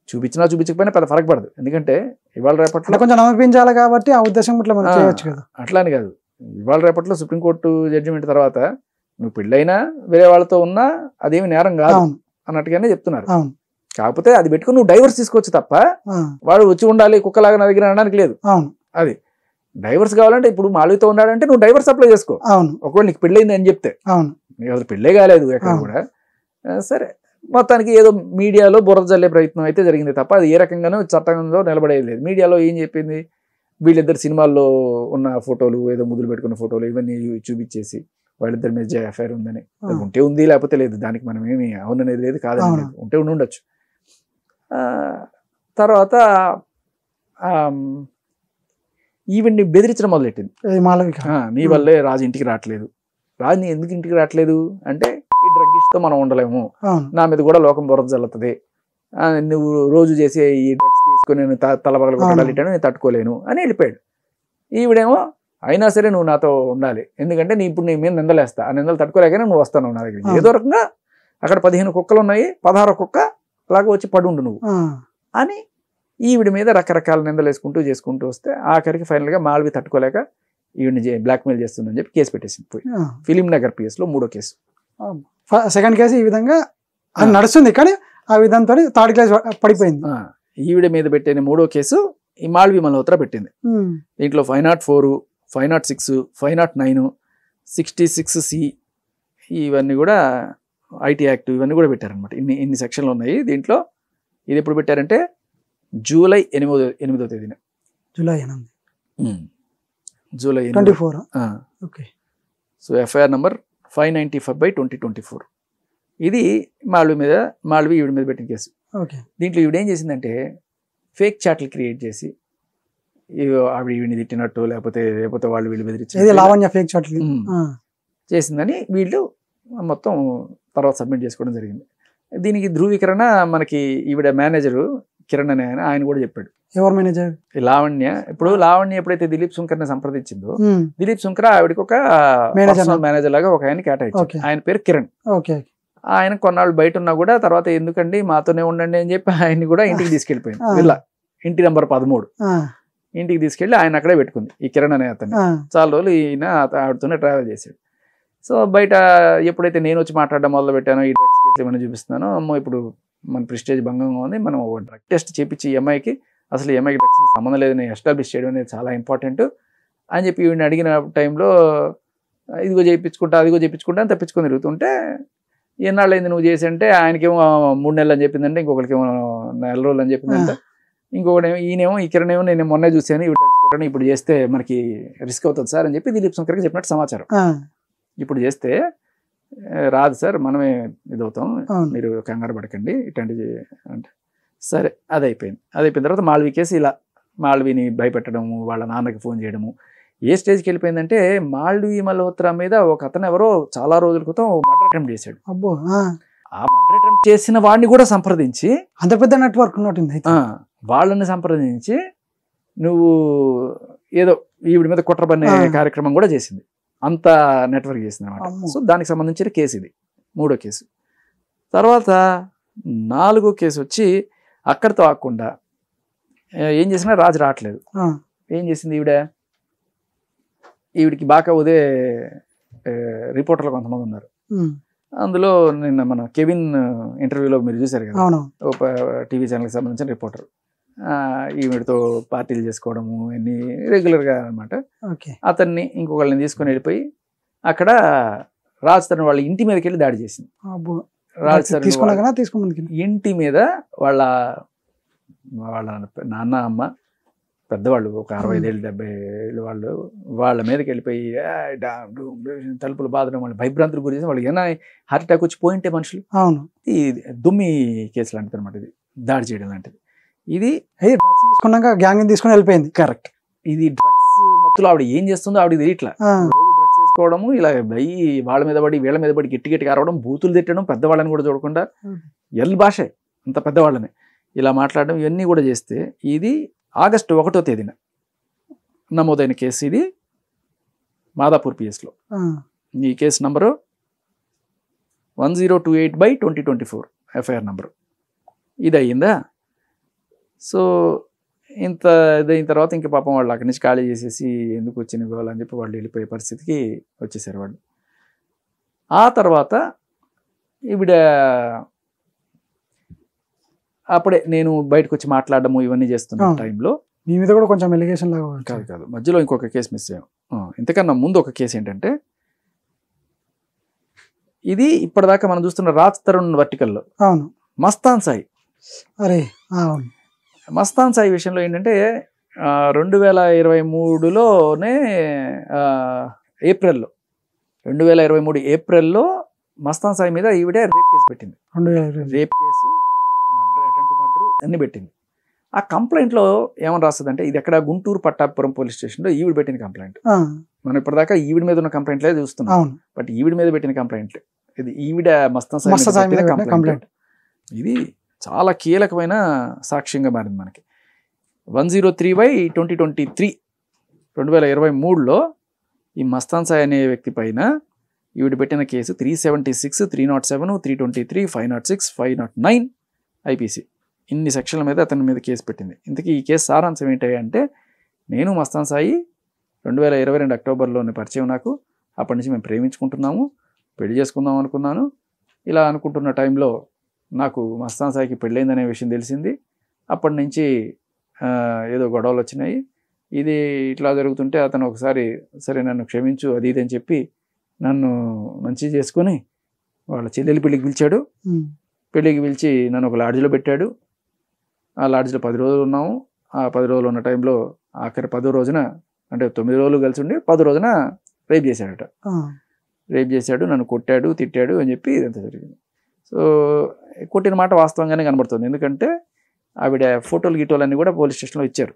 చూపించినా చూపించకపోయినా పెద్ద ఫరక్ పడదు, ఎందుకంటే ఇవాళ రేపట్లో కొంచెం నమ్మించాలి కాబట్టి ఆ ఉద్దేశం ఇట్లా మనం చేయొచ్చు కదా. అట్లా అని కాదు, ఇవాళ రేపట్లో సుప్రీంకోర్టు జడ్జిమెంట్ తర్వాత నువ్వు పెళ్ళైనా వేరే వాళ్ళతో ఉన్నా అదేమి నేరం కాదు అన్నట్టుగానే చెప్తున్నారు. కాకపోతే అది పెట్టుకుని నువ్వు డైవర్స్ తీసుకోవచ్చు తప్ప వాడు వచ్చి ఉండాలి కుక్కలాగా నా దగ్గర అనడానికి లేదు. అది డైవర్స్ కావాలంటే ఇప్పుడు మాల్వీతో ఉన్నాడంటే నువ్వు డైవర్స్ అప్లై చేసుకో, ఒకవేళ నీకు పెళ్ళైంది అని చెప్తే. నీకు అసలు పెళ్ళే కాలేదు ఎక్కడ కూడా, సరే మొత్తానికి ఏదో మీడియాలో బురద జల్లే ప్రయత్నం అయితే జరిగింది తప్ప అది ఏ రకంగానూ చట్టంలో నిలబడేది లేదు. మీడియాలో ఏం చెప్పింది, వీళ్ళిద్దరు సినిమాల్లో ఉన్న ఫోటోలు, ఏదో ముద్దులు పెట్టుకున్న ఫోటోలు ఇవన్నీ చూపించేసి వాళ్ళిద్దరి మీద ఎఫ్ఐఆర్ ఉందని. ఉంటే ఉంది, లేకపోతే లేదు, దానికి మనం ఏమి అవుననేది లేదు, కాదని లేదు, ఉంటే ఉండొచ్చు. తర్వాత ఈవెన్ బెదిరించడం మొదలెట్టింది, నీ వల్లే రాజు ఇంటికి రావట్లేదు. రాజు నీ ఎందుకు ఇంటికి రావట్లేదు అంటే, ఈ డ్రగ్గిస్ట్తో మనం ఉండలేము, నా మీద కూడా లోకం బురద జల్లుతుంది, నువ్వు రోజు చేసే ఈ డ్రగ్స్ తీసుకొని నేను తలబగలు కొట్టాలిటాను, నేను తట్టుకోలేను అని వెళ్ళిపోయాడు. ఈవిడేమో అయినా సరే నువ్వు నాతో ఉండాలి, ఎందుకంటే ఇప్పుడు నీ మీద నిందలేస్తా, ఆ నిందలు తట్టుకోలేకనే నువ్వు వస్తాను నా దగ్గర. ఏదో రకంగా అక్కడ 15 కుక్కలు ఉన్నాయి, 16వ కుక్క లాగా వచ్చి పడుండు నువ్వు అని ఈవిడ మీద రకరకాల నిందలు చేసుకుంటూ వస్తే ఆఖరికి ఫైనల్గా మాల్వి తట్టుకోలేక ఈవిని బ్లాక్మెయిల్ చేస్తుందని చెప్పి కేసు పెట్టేసింది. పోయి ఫిలిం నగర్ పిఎస్లో 3వ కేసు. సెకండ్ కేసు ఈ విధంగా నడుస్తుంది, కానీ ఆ విధంతో థర్డ్ కేసు పడిపోయింది. ఈవిడ మీద పెట్టిన 3వ కేసు ఈ మాల్వి మల్హోత్రా పెట్టింది. దీంట్లో 504, 506, 509, 66C ఇవన్నీ కూడా ఐటీ యాక్ట్ ఇవన్నీ కూడా పెట్టారనమాట. ఇన్ని సెక్షన్లు ఉన్నాయి దీంట్లో. ఇది ఎప్పుడు పెట్టారంటే జూలై 8వ తేదీన, జూలై 24. So FIR number 595/2024. ఇది మాల్వి ఈవిడ మీద పెట్టిన కేసు. దీంట్లో ఈవిడ ఏం చేసిందంటే ఫేక్ చాట్లు క్రియేట్ చేసి ఆవిడ ఈవిని తిట్టినట్టు లేకపోతే వాళ్ళు వీళ్ళు బెదిరించి చేసిందని వీళ్ళు మొత్తం తర్వాత సబ్మిట్ చేసుకోవడం జరిగింది. దీనికి ధృవీకరణ మనకి ఈవిడ మేనేజరు కిరణ్ అనే ఆయన కూడా చెప్పాడు. ఎవరు మేనేజర్? లావణ్య. ఇప్పుడు లావణ్య ఎప్పుడైతే దిలీప్ శుంకర్ని సంప్రదించిందో, దిలీప్ శుంకర్ ఆవిడకి ఒక మేనేజర్ లాగా ఒక ఆయన కేటాయించారు. ఆయన పేరు కిరణ్. ఆయన కొన్నాళ్ళు బయట ఉన్నా కూడా తర్వాత ఎందుకండి మాతోనే ఉండండి అని చెప్పి ఆయన్ని కూడా ఇంటికి తీసుకెళ్లిపోయింది. వీళ్ళ ఇంటి నెంబర్ 13 ఇంటికి తీసుకెళ్లి ఆయన అక్కడే పెట్టుకుంది ఈ కిరణ్ అనే అతన్ని. చాలా రోజులు ఈయన ఆవిడతోనే ట్రావెల్ చేశాడు. సో బయట ఎప్పుడైతే నేను వచ్చి మాట్లాడడం మొదలు పెట్టానో, ఈ డ్రగ్స్ కేసు ఏమైనా చూపిస్తున్నానో, అమ్మో ఇప్పుడు మన ప్రెస్టేజ్ భంగంగా ఉంది, మనం ఒక డ్రగ్ టెస్ట్ చేపించి ఈ అమ్మాయికి అసలు ఈ అమ్మాయికి డ్రగ్స్కి సంబంధం లేదని ఎస్టాబ్లిష్ చేయడం అనేది చాలా ఇంపార్టెంట్ అని చెప్పి ఈవిని అడిగిన టైంలో ఇదిగో చేయించుకుంటా అదిగో చేయించుకుంటా అని తప్పించుకొని తిరుగుతుంటే, ఎన్నాళ్ళు అయింది నువ్వు చేసి అంటే ఆయనకేమో 3 నెలలు అని చెప్పిందంటే, ఇంకొకరికేమో 4 రోజులు అని చెప్పిందంటే, ఇంకొకటేమో ఈయనేమో ఈ కిరణ్ ఏమో నేను మొన్నే చూసాను ఇవి డ్రగ్స్ కొట్టడం, ఇప్పుడు చేస్తే మనకి రిస్క్ అవుతుంది సార్ అని చెప్పి దిలీప్ శంకర్కి చెప్పినట్టు సమాచారం. ఇప్పుడు చేస్తే రాదు సార్, మనమే ఇదవుతాం, మీరు కంగారు పడకండి ఇట్లాంటివి అంటే, సరే అది అయిపోయిన తర్వాత మాల్వి కేసు ఇలా మాల్విని భయపెట్టడము, వాళ్ళ నాన్నకి ఫోన్ చేయడము ఏ స్టేజ్కి వెళ్ళిపోయిందంటే, మాల్వి మల్హోత్రా మీద ఒక అతను ఎవరో చాలా రోజుల క్రితం మర్డర్ అటెంప్ట్ చేశాడు. అబ్బో. ఆ మర్డర్ అటెంప్ట్ చేసిన వాడిని కూడా సంప్రదించి, అంత పెద్ద నెట్వర్క్ ఉన్నట్టుంది, వాళ్ళని సంప్రదించి నువ్వు ఏదో ఈవిడి మీద కుట్రబన్నే కార్యక్రమం కూడా చేసింది. అంత నెట్వర్క్ చేసింది అనమాట. సో దానికి సంబంధించిన కేసు ఇది 3వ కేసు. తర్వాత 4వ కేసు వచ్చి అక్కడితో ఆగకుండా ఏం చేసినా రాజు రావట్లేదు. ఏం చేసింది ఈవిడికి బాగా ఉదే రిపోర్టర్లు కొంతమంది ఉన్నారు. అందులో నిన్న మన కెవిన్ ఇంటర్వ్యూలో మీరు చూశారు కదా, ఒక టీవీ ఛానల్కి సంబంధించిన రిపోర్టర్. ఈవిడితో పార్టీలు చేసుకోవడము అన్ని రెగ్యులర్గా అనమాట. అతన్ని ఇంకొకళ్ళని తీసుకొని వెళ్ళిపోయి అక్కడ రాజ్ తరుణ్ వాళ్ళ ఇంటి మీదకి వెళ్ళి దాడి చేసింది. రాజ్ తరుణ్ ఇంటి మీద వాళ్ళ నాన్న అమ్మ పెద్దవాళ్ళు ఒక 65 ఏళ్ళు 70 ఏళ్ళు వాళ్ళ మీదకి వెళ్ళిపోయి తలుపులు బాధడం, వాళ్ళు భయభ్రాంతులు గురి చేసి వాళ్ళకి ఏమైనా హార్ట్ అటాక్ వచ్చి పోయింటే మనుషులు. ఈ దుమ్మి కేసు లాంటిది అనమాట, ఇది దాడి చేయడం లాంటిది. ఇది తీసుకున్నాక గ్యాంగ్ తీసుకుని వెళ్ళిపోయింది. కరెక్ట్. ఇది డ్రగ్స్ మత్తులో ఆవిడ ఏం చేస్తుందో ఆవిడ తెలియట్లా. రోజు డ్రగ్స్ వేసుకోవడము, ఇలా వాళ్ళ మీద పడి వీళ్ళ మీద పడి గట్టి అరవడం, బూతులు తిట్టడం, పెద్దవాళ్ళని కూడా చూడకుండా ఎల్ భాషే అంత పెద్దవాళ్ళని ఇలా మాట్లాడడం, ఇవన్నీ కూడా చేస్తే ఇది ఆగస్టు 1వ తేదీన నమోదైన కేసు. ఇది మాదాపూర్ పిఎస్లో ఈ కేసు నంబరు 1028/2024 ఎఫ్ఐఆర్ నంబరు. ఇది అయ్యిందా. సో ఇంత ఇదైన తర్వాత ఇంక పాపం వాళ్ళు అక్కడి నుంచి ఖాళీ చేసేసి ఎందుకు వచ్చిన ఇవ్వాలని చెప్పి వాళ్ళు వెళ్ళిపోయే పరిస్థితికి వచ్చేసారు వాళ్ళు. ఆ తర్వాత ఈవిడ అప్పుడే నేను బయటకు వచ్చి మాట్లాడడము ఇవన్నీ చేస్తున్న టైంలో మీ మీద కూడా కొంచెం ఎలిగేషన్ లాగా కాదు మధ్యలో ఇంకొక కేసు మిస్ అయ్యాం. ఇంతకన్నా ముందు ఒక కేసు ఏంటంటే, ఇది ఇప్పటిదాకా మనం చూస్తున్న రాజ్ తరుణ్ వర్టికల్లో అవును మస్తాన్ సాయి. అరే అవును. మస్తాన్ సాయి విషయంలో ఏంటంటే 2023లోనే ఏప్రిల్లో 2023 ఏప్రిల్లో మస్తాన్ సాయి మీద ఈవిడే రేప్ కేసు పెట్టింది. Rape case, murder, attempt murder అన్ని పెట్టింది. ఆ కంప్లైంట్లో ఏమని రాస్తుందంటే, ఇది ఎక్కడ గుంటూరు పట్టాపురం పోలీస్ స్టేషన్లో ఈవిడ పెట్టిన కంప్లైంట్. మనం ఇప్పటిదాకా ఈవిడ మీద ఉన్న కంప్లైంట్లే చూస్తున్నాం, బట్ ఈవిడ మీద పెట్టిన కంప్లైంట్ ఇది. ఈవిడ మస్తాన్ సాయి మీద కంప్లైంట్. ఇది చాలా కీలకమైన సాక్ష్యంగా మారింది మనకి. 103/2023 2023లో ఈ మస్తాన్ సాయి అనే వ్యక్తి పైన ఈవిడ పెట్టిన కేసు 376, 307, 323, 506, 509 IPC ఇన్ని సెక్షన్ల మీద అతని మీద కేసు పెట్టింది. ఇంతకీ ఈ కేసు సారాంశం ఏంటి అంటే, నేను మస్తాన్ సాయి 2022 అక్టోబర్లోనే పరిచయం నాకు. అప్పటి నుంచి మేము ప్రేమించుకుంటున్నాము, పెళ్లి చేసుకుందాం అనుకున్నాను. ఇలా అనుకుంటున్న టైంలో నాకు మస్తాన్ సాయికి పెళ్ళైందనే విషయం తెలిసింది. అప్పటి నుంచి ఏదో గొడవలు వచ్చినాయి. ఇది ఇట్లా జరుగుతుంటే అతను ఒకసారి సరే నన్ను క్షమించు అది ఇది అని చెప్పి నన్ను మంచి చేసుకొని వాళ్ళ చెల్లెలి పెళ్ళికి పిలిచాడు. పెళ్ళికి పిలిచి నన్ను ఒక లాడ్జ్లో పెట్టాడు. ఆ లాడ్జ్లో 10 రోజులు ఉన్నాము. ఆ 10 రోజులు ఉన్న టైంలో ఆఖరి 10వ రోజున, అంటే 9 రోజులు కలిసి ఉండి 10 రోజున రేప్ చేశాడట. రేప్ చేశాడు, నన్ను కొట్టాడు, తిట్టాడు అని చెప్పి ఇదంతా జరిగింది. సో కొట్టిన మాట వాస్తవంగానే కనబడుతుంది. ఎందుకంటే ఆవిడ ఫోటోలు గిటోలు అన్నీ కూడా పోలీస్ స్టేషన్లో ఇచ్చారు.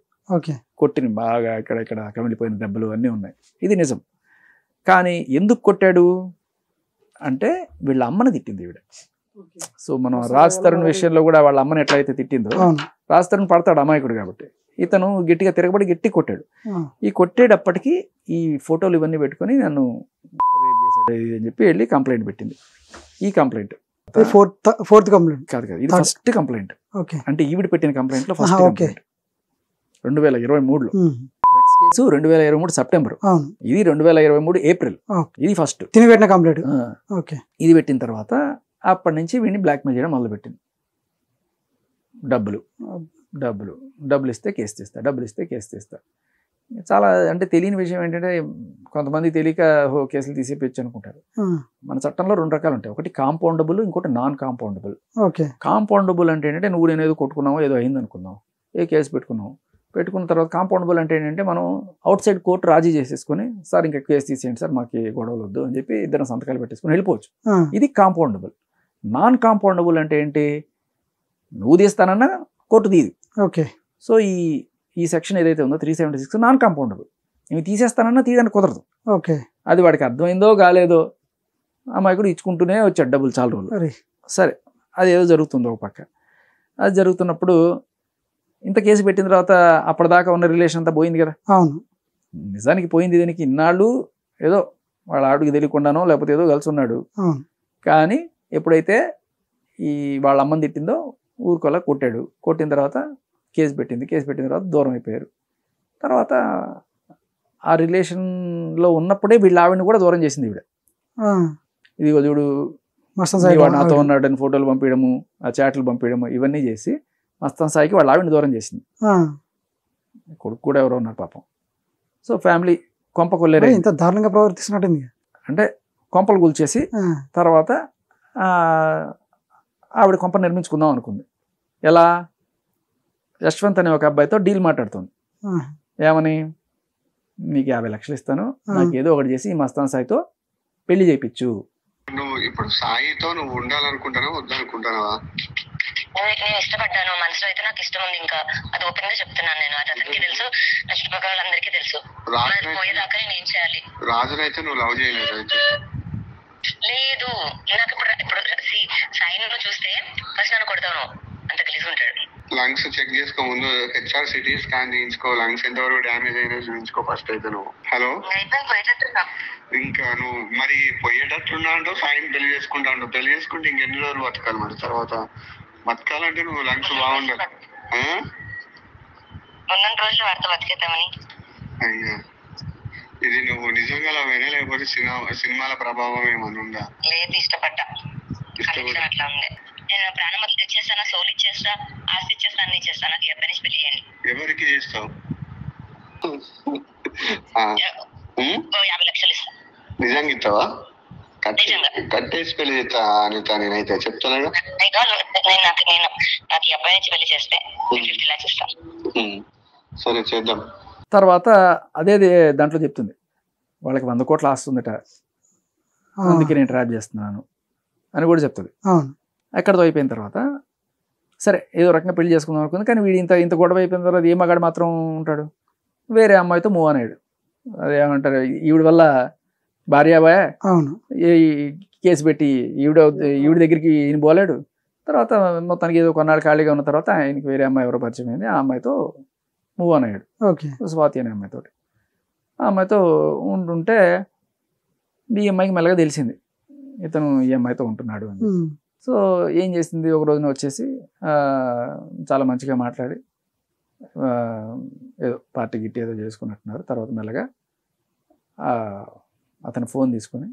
కొట్టిన బాగా ఇక్కడ కమిలిపోయిన దెబ్బలు అన్నీ ఉన్నాయి. ఇది నిజం. కానీ ఎందుకు కొట్టాడు అంటే, వీళ్ళ అమ్మని తిట్టింది ఈవిడ. సో మనం రాజ్ తరుణ్ విషయంలో కూడా వాళ్ళ అమ్మని ఎట్లయితే తిట్టిందో, రాజ్ తరుణ్ పడతాడు అమాయకుడు కాబట్టి, ఇతను గట్టిగా తిరగబడి గట్టి కొట్టాడు. ఈ కొట్టేటప్పటికి ఈ ఫోటోలు ఇవన్నీ పెట్టుకొని నన్ను రేప్ చేశాడు అని చెప్పి వెళ్ళి కంప్లైంట్ పెట్టింది. ఈ కంప్లైంట్ ఫోర్త్ కంప్లైంట్ కాదు, ఇది ఫస్ట్ కంప్లైంట్. అంటే ఈవిడ పెట్టిన కంప్లైంట్ లో ఫస్ట్ కంప్లైంట్ 2023లో. డ్రగ్స్ కేసు 2023 సెప్టెంబర్, ఇది 2023 ఏప్రిల్. ఇది ఫస్ట్ పెట్టిన కంప్లైంట్. ఇది పెట్టిన తర్వాత అప్పటి నుంచి వీడిని బ్లాక్మెయిల్ చేయడం మొదలుపెట్టింది. డబ్బులు ఇస్తే కేసు తీస్తా, డబ్బులు ఇస్తే కేసు తీస్తా. చాలా అంటే తెలియని విషయం ఏంటంటే, కొంతమంది తెలియక కేసులు తీసేయచ్చు అనుకుంటారు. మన చట్టంలో 2 రకాలు ఉంటాయి. ఒకటి కాంపౌండబుల్, ఇంకోటి నాన్ కాంపౌండబుల్. కాంపౌండబుల్ అంటే ఏంటంటే, నువ్వు నేను ఏదో కొట్టుకున్నావు, ఏదో అయింది అనుకున్నావు, ఏ కేసు పెట్టుకున్న తర్వాత కాంపౌండబుల్ అంటే ఏంటంటే, మనం అవుట్ సైడ్ కోర్టు రాజీ చేసేసుకుని, సార్ ఇంకా కేసు తీసేయండి సార్, మాకు గొడవలు వద్దు అని చెప్పి ఇద్దరు సంతకాలు పెట్టేసుకుని వెళ్ళిపోవచ్చు. ఇది కాంపౌండబుల్. నాన్ కాంపౌండబుల్ అంటే ఏంటి, నువ్వు తీస్తానన్నా కోర్టు తీది. సో ఈ సెక్షన్ ఏదైతే ఉందో 376 నాన్ కాంపౌండబుల్. ఇవి తీసేస్తానన్నా తీయడానికి కుదరదు. అది వాడికి అర్థమైందో కాలేదో, అమ్మాయికుడు ఇచ్చుకుంటూనే వచ్చాడు డబ్బులు చాలా రోజులు. సరే, అది ఏదో జరుగుతుందో ఒక పక్క. అది జరుగుతున్నప్పుడు ఇంత కేసు పెట్టిన తర్వాత అప్పటిదాకా ఉన్న రిలేషన్ అంతా పోయింది కదా. నిజానికి పోయింది. దీనికి ఇన్నాళ్ళు ఏదో వాళ్ళ ఆవిడకి తెలియకుండానో లేకపోతే ఏదో కలిసి ఉన్నాడు. కానీ ఎప్పుడైతే ఈ వాళ్ళ అమ్మని తిట్టిందో ఊరుకోలా కొట్టాడు. కొట్టిన తర్వాత కేసు పెట్టింది. కేసు పెట్టిన తర్వాత దూరం అయిపోయారు. తర్వాత ఆ రిలేషన్లో ఉన్నప్పుడే వీళ్ళ ఆవిడని కూడా దూరం చేసింది ఈవిడ. ఇది చూడు వాడు నాతో ఉన్నాడని ఫోటోలు పంపించడము, ఆ చాట్లు పంపించడము, ఇవన్నీ చేసి మస్తాన్ సాయికి వాళ్ళ ఆవిడని దూరం చేసింది. కొడుకు కూడా ఎవరో ఉన్నారు పాపం. సో ఫ్యామిలీ కొంప కొల్లేరు. ఇంత దారుణంగా ప్రవర్తిస్తున్నట్టుంది. అంటే కొంపలు కూల్చేసి తర్వాత ఆవిడ కొంప నిర్మించుకుందాం అనుకుంది. ఎలా? యశ్వంత్ అనే ఒక అబ్బాయితో డీల్ మాట్లాడుతుంది. ఏమని, నీకు 50 లక్షలు ఇస్తాను, నాకు ఏదో ఒకటి చేసి ఈ మస్తాన్ సాయితో పెళ్లి చేయించు. నువ్వు ఇప్పుడు సాయితో నువ్వు ఉండాలనుకుంటానా వద్దనుకుంటున్నావా? నేను ఇష్టపడ్డాను, మనసులో అయితే నాకు ఇష్టం ఉంది. ఇంకా అది ఓపెన్ గా చెప్తున్నాను నేను. అది అతనికి తెలుసు, నా చుట్టుపక్కల వాళ్ళందరికీ తెలుసు. పోయేదాకా నేను ఏం చేయాలి? రాజునైతే నువ్వు లవ్ చేయలేదు అయితే? లేదు, నాకు ఇప్పుడు సాయిని చూస్తే ఫస్ట్ నన్ను కొడతాను, అంత కలిసి ఉంటాడు. లంగ్స్ చెక్ చేసుకో ముందు, హెచ్ఆర్ సిటీ స్కాన్ చేయించుకో, లంగ్స్ ఎంతవరకు డ్యామేజ్ అయినా చూపించుకో ఫస్ట్ అయితే నువ్వు. హలో, ఇంకా నువ్వు మరి పోయేటట్టున్నా అంటూ సాయం పెళ్లి చేసుకుంటా అంటూ, పెళ్లి చేసుకుంటే ఇంకెన్ని రోజులు బతకాలి మరి తర్వాత? బతకాలంటే నువ్వు లంగ్స్ బాగుండాలి. అయ్యా, ఇది నువ్వు నిజంగా లవేనా లేకపోతే సినిమాల ప్రభావం ఏమన్నా ఉందా? లేదు, ఇష్టపడ్డా. అట్లా ఉంది. నేను ప్రాణం అట్లా తెచ్చేస్తానా, సోల్ ఇచ్చేస్తా, ఆస్తి ఇచ్చేస్తా, అన్ని ఇచ్చేస్తా. నాకు ఈ అబ్బాయిని పెళ్లి చేయండి. ఎవరికి చేస్తావు? 50 లక్షలు ఇస్తా. నిజంగా ఇస్తావా? కట్టేసి పెళ్లి చేస్తా అనిత, నేనైతే చెప్తాను. నాకు ఈ అబ్బాయి నుంచి పెళ్లి చేస్తే 50 lakhs ఇస్తా. సరే చేద్దాం. తర్వాత అదే దాంట్లో చెప్తుంది వాళ్ళకి 100 కోట్ల ఆస్తుందట, అందుకే నేను ట్రాప్ చేస్తున్నాను అని కూడా చెప్తుంది. ఎక్కడితో అయిపోయిన తర్వాత సరే ఏదో రకంగా పెళ్లి చేసుకుందాం అనుకుంది. కానీ వీడు ఇంత గొడవ అయిపోయిన తర్వాత ఏ మగాడు మాత్రం ఉంటాడు, వేరే అమ్మాయితో మూవ్ అయ్యాడు. అదేమంటారు, ఈవిడ వల్ల భార్యాబాయ్ కేసు పెట్టి ఈవిడ దగ్గరికి ఈయన పోలేడు. తర్వాత మొత్తానికి ఏదో కొన్నాళ్ళు ఖాళీగా ఉన్న తర్వాత ఆయనకి వేరే అమ్మాయి ఎవరో పరిచయం అయింది, ఆ అమ్మాయితో మూవ్ అని అయ్యాడు. స్వాతి అనే అమ్మాయితో. ఆ అమ్మాయితో ఉంటుంటే ఈ అమ్మాయికి మెల్లగా తెలిసింది ఇతను ఈ అమ్మాయితో ఉంటున్నాడు అని. సో ఏం చేసింది, ఒక రోజున వచ్చేసి చాలా మంచిగా మాట్లాడి ఏదో పార్టీ గిట్టి ఏదో చేసుకున్నట్టున్నారు. తర్వాత మెల్లగా అతను ఫోన్ తీసుకుని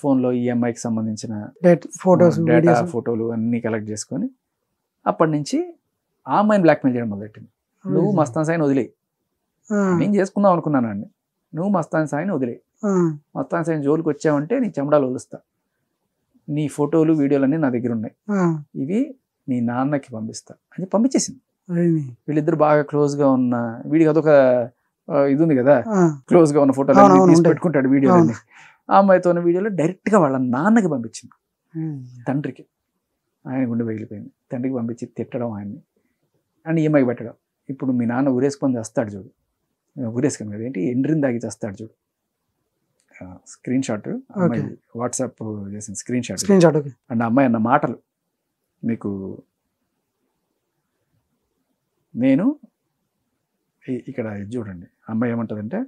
ఫోన్లో ఈ అమ్మాయికి సంబంధించిన డేటా ఫోటోలు అన్నీ కలెక్ట్ చేసుకొని అప్పటి నుంచి ఆ అమ్మాయిని బ్లాక్మెయిల్ చేయడం మొదలెట్టింది. నువ్వు మస్తాన్ సాయిని వదిలే, నేను చేసుకుందాం అనుకున్నాను అండి, నువ్వు మస్తాన్ సాయిని వదిలే, మస్తాన్ సాయిని జోలికి వచ్చావంటే నీ చెమడాలు వదులుస్తా, నీ ఫోటోలు వీడియోలు అన్నీ నా దగ్గర ఉన్నాయి, ఇవి నీ నాన్నకి పంపిస్తా అని పంపించేసింది. వీళ్ళిద్దరు బాగా క్లోజ్గా ఉన్న, వీడికి అదొక ఇది ఉంది కదా, క్లోజ్గా ఉన్న ఫోటోలు తీసి పెట్టుకుంటాడు వీడియోలన్నీ. ఆ అమ్మాయితో ఉన్న వీడియోలో డైరెక్ట్గా వాళ్ళ నాన్నకి పంపించింది, తండ్రికి. ఆయన గుండె పగిలిపోయింది. తండ్రికి పంపించి తిట్టడం ఆయన్ని అని ఈఎంఐకి పెట్టడం. ఇప్పుడు మీ నాన్న ఊరేసుకొని చేస్తాడు చూడు, ఊరేసుకొని కదా ఏంటి ఎండ్రిని దాగి చేస్తాడు చూడు, స్క్రీన్ షాట్ అమ్మాయి వాట్సాప్ చేసిన స్క్రీన్ షాట్ అండ్ అమ్మాయి అన్న మాటలు మీకు నేను ఇక్కడ చూడండి. అమ్మాయి ఏమంటుందంటే,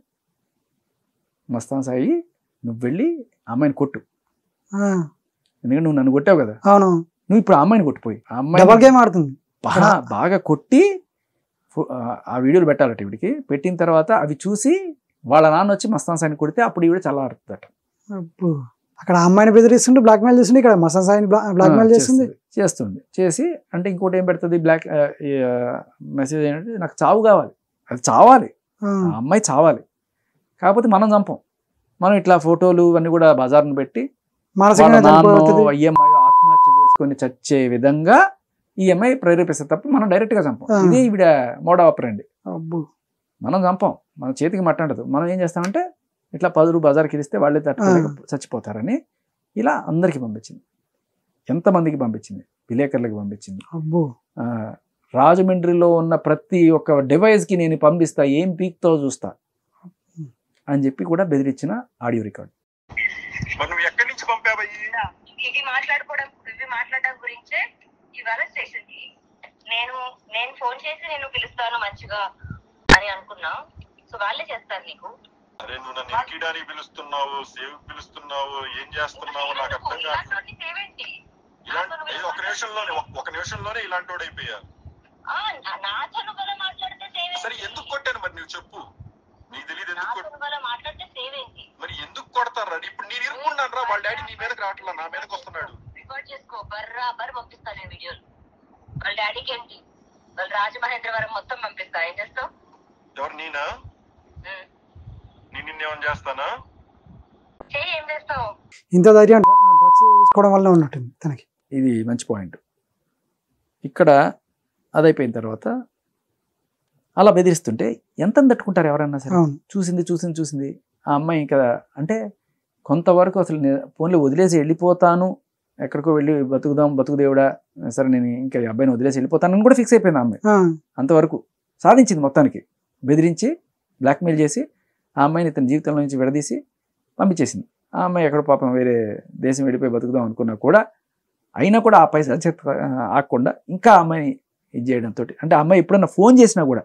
మస్తాన్ సాయి నువ్వు వెళ్ళి అమ్మాయిని కొట్టు, ఎందుకంటే నువ్వు నన్ను కొట్టావు కదా, నువ్వు ఇప్పుడు అమ్మాయిని కొట్టిపోయి ఆ అమ్మాయి బాగా కొట్టి ఆ వీడియోలు పెట్టాలట ఈవిడికి. పెట్టిన తర్వాత అవి చూసి వాళ్ళ నాన్న వచ్చి మస్తాన్ సాయిని కొడితే అప్పుడు ఈవిడ చల్లారుతుందట. అక్కడ అమ్మాయిని బెదిరిస్తుంటే బ్లాక్మెయిల్ చేస్తుంది, ఇక్కడ మస్తాన్ సాయిని బ్లాక్మెయిల్ చేస్తుంది. చేసి అంటే ఇంకోటి ఏం పెడుతుంది, మెసేజ్ ఏంటంటే నాకు చావు కావాలి, అది చావాలి, ఆ అమ్మాయి చావాలి, కాకపోతే మనం చంపం, మనం ఇట్లా ఫోటోలు అన్ని కూడా బజార్ను పెట్టి ఈఎంఐ ఆత్మహత్య చేసుకొని చచ్చే విధంగా ఈఎంఐ ప్రేరేపిస్తే తప్ప మనం డైరెక్ట్గా చంపం. ఇది ఈవిడ మోడ్ ఆపరండి. మనం చంపం, మన చేతికి మట్టంటదు. మనం ఏం చేస్తామంటే ఇట్లా 10 రూపాయలు బజార్కి ఇస్తే వాళ్ళే తట్టుకోలేక చచ్చిపోతారని ఇలా అందరికి పంపించింది. ఎంతమందికి పంపించింది, విలేకరులకు పంపించింది. రాజమండ్రిలో ఉన్న ప్రతి ఒక్క డివైస్కి నేను పంపిస్తా, ఏం పీక్తో చూస్తా అని చెప్పి కూడా బెదిరించిన ఆడియో రికార్డ్. ఎక్కడి నుంచి పంపావయ్యి? ఇవి మాట్లాడడం గురించే ఇవాళ స్టేషన్ కి నేను ఫోన్ చేసి నేను పిలుస్తాను మంచిగా అని అనుకున్నా. సో వాళ్ళే చేస్తారు నీకు. అరే నువ్వు నన్ను ఎక్కిడానికి పిలుస్తున్నావు, సేవ్ పిలుస్తున్నావు, ఏం చేస్తున్నావు నాకు అర్థం కాదు. ఒక నిమిషంలోనే ఇలాంటి వాడు అయిపోయారు. సరే ఎందుకు కొట్టాను మరి నువ్వు చెప్పు, నీకు తెలియదు ఎందుకు మాట్లాడితే సేవ్ ఏంటి మరి, ఎందుకు కొడతారా? ఇప్పుడు నేను ఇరుక్కున్నాను రా, వాళ్ళ డాడీ నీ మీదకి రావట్లా, నా మీదకి వస్తున్నాడు. రికార్డ్ చేసుకో, బర్రాబర్ పంపిస్తాను నేను వీడియోలు. వాళ్ళ డాడీకి ఏంటి, వాళ్ళ రాజమహేంద్రవరం మొత్తం పంపిస్తా. ఏం చేస్తావు? ఎవరు నేనా? నిన్నేమని చేస్తానా? ఏం చేస్తావు? ఇంత ధైర్యం డ్రగ్స్ తీసుకోవడం వల్ల ఉన్నట్టుంది తనకి. ఇది మంచి పాయింట్. ఇక్కడ అదైపోయిన తర్వాత అలా బెదిరిస్తుంటే ఎంత తట్టుకుంటారు ఎవరన్నా సరే. చూసింది ఆ అమ్మాయి ఇంకా అంటే కొంతవరకు అసలు ఫోన్లో వదిలేసి వెళ్ళిపోతాను, ఎక్కడికో వెళ్ళి బతుకుదేవుడా, సరే నేను ఇంకా ఈ అబ్బాయిని వదిలేసి వెళ్ళిపోతానని కూడా ఫిక్స్ అయిపోయింది ఆ అమ్మాయి. అంతవరకు సాధించింది. మొత్తానికి బెదిరించి బ్లాక్మెయిల్ చేసి ఆ అమ్మాయిని తన జీవితంలో నుంచి విడదీసి పంపించేసింది. ఆ అమ్మాయి ఎక్కడ పాపం వేరే దేశం వెళ్ళిపోయి బతుకుదాం అనుకున్నా కూడా, అయినా కూడా ఆ పైసా ఆగకుండా ఇంకా ఆ అమ్మాయిని ఇది చేయడంతో, అంటే అమ్మాయి ఎప్పుడన్నా ఫోన్ చేసినా కూడా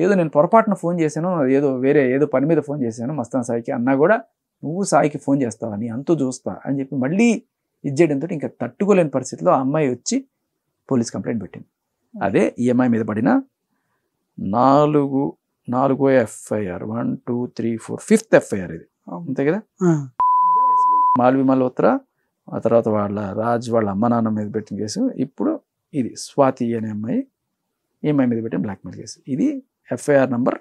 ఏదో నేను పొరపాటున ఫోన్ చేశాను, ఏదో వేరే ఏదో పని మీద ఫోన్ చేశాను మస్తాన్ సాయికి అన్నా కూడా నువ్వు సాయికి ఫోన్ చేస్తావా, నీ అంతూ చూస్తా అని చెప్పి మళ్ళీ ఇది చేయడంతో ఇంకా తట్టుకోలేని పరిస్థితిలో ఆ అమ్మాయి వచ్చి పోలీస్ కంప్లైంట్ పెట్టింది. అదే ఈ అమ్మాయి మీద పడిన 4 ఎఫ్ఐఆర్, 1 2 3 4 5th ఎఫ్ఐఆర్ ఇది, అంతే కదా. మాల్వి మల్హోత్రా, ఆ తర్వాత రాజ్ వాళ్ళ అమ్మ నాన్న మీద పెట్టిన కేసు, ఇప్పుడు ఇది స్వాతి అనే అమ్మాయి, ఈ అమ్మాయి మీద పెట్టిన బ్లాక్మెయిల్ కేసు. ఇది ఎఫ్ఐఆర్ నంబర్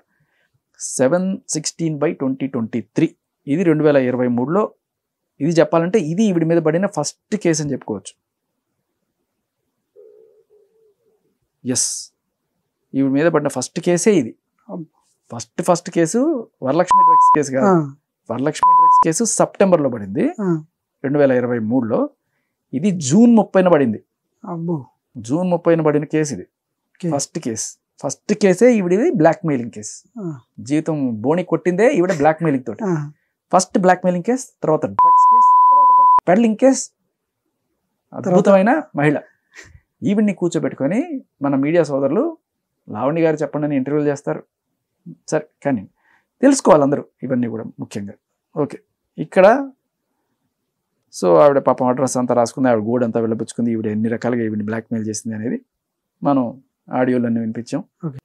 716/2023. ఇది 2023లో. ఇది చెప్పాలంటే ఇది ఈవిడ మీద పడిన ఫస్ట్ కేసు అని చెప్పుకోవచ్చు. ఎస్, ఈవిడ మీద పడిన ఫస్ట్ కేసే ఇది. First case Varalakshmi drugs case కాదు. వరలక్ష్మి డ్రగ్స్ కేసు సెప్టెంబర్లో పడింది 2023లో. ఇది జూన్ 30న పడింది. జూన్ 30న పడిన కేసు ఇది. ఫస్ట్ కేసే ఈవిడిది బ్లాక్ మెయిలింగ్ కేసు. జీవితం బోని కొట్టిందే ఈవిడ బ్లాక్ మెయిలింగ్ తోటి. ఫస్ట్ బ్లాక్ మెయిలింగ్ కేసు, తర్వాత డ్రగ్స్ కేసు, తర్వాత పెడ్లింగ్ కేసు. అద్భుతమైన మహిళ. ఈవిడ్ని కూర్చోబెట్టుకొని మన మీడియా సోదరులు లావణ్య గారు చెప్పండి అని ఇంటర్వ్యూలు చేస్తారు. సరే, కానీ తెలుసుకోవాలి అందరూ ఇవన్నీ కూడా ముఖ్యంగా. ఓకే, ఇక్కడ సో ఆవిడ పాపం అడ్రస్ అంతా రాసుకుంది, ఆవిడ గోడ్ అంతా వెళ్ళపుచ్చుకుంది, ఈవిడ ఎన్ని రకాలుగా ఈవిడ్ని బ్లాక్మెయిల్ చేసింది అనేది మనం ఆడియోలన్నీ వినిపించాం.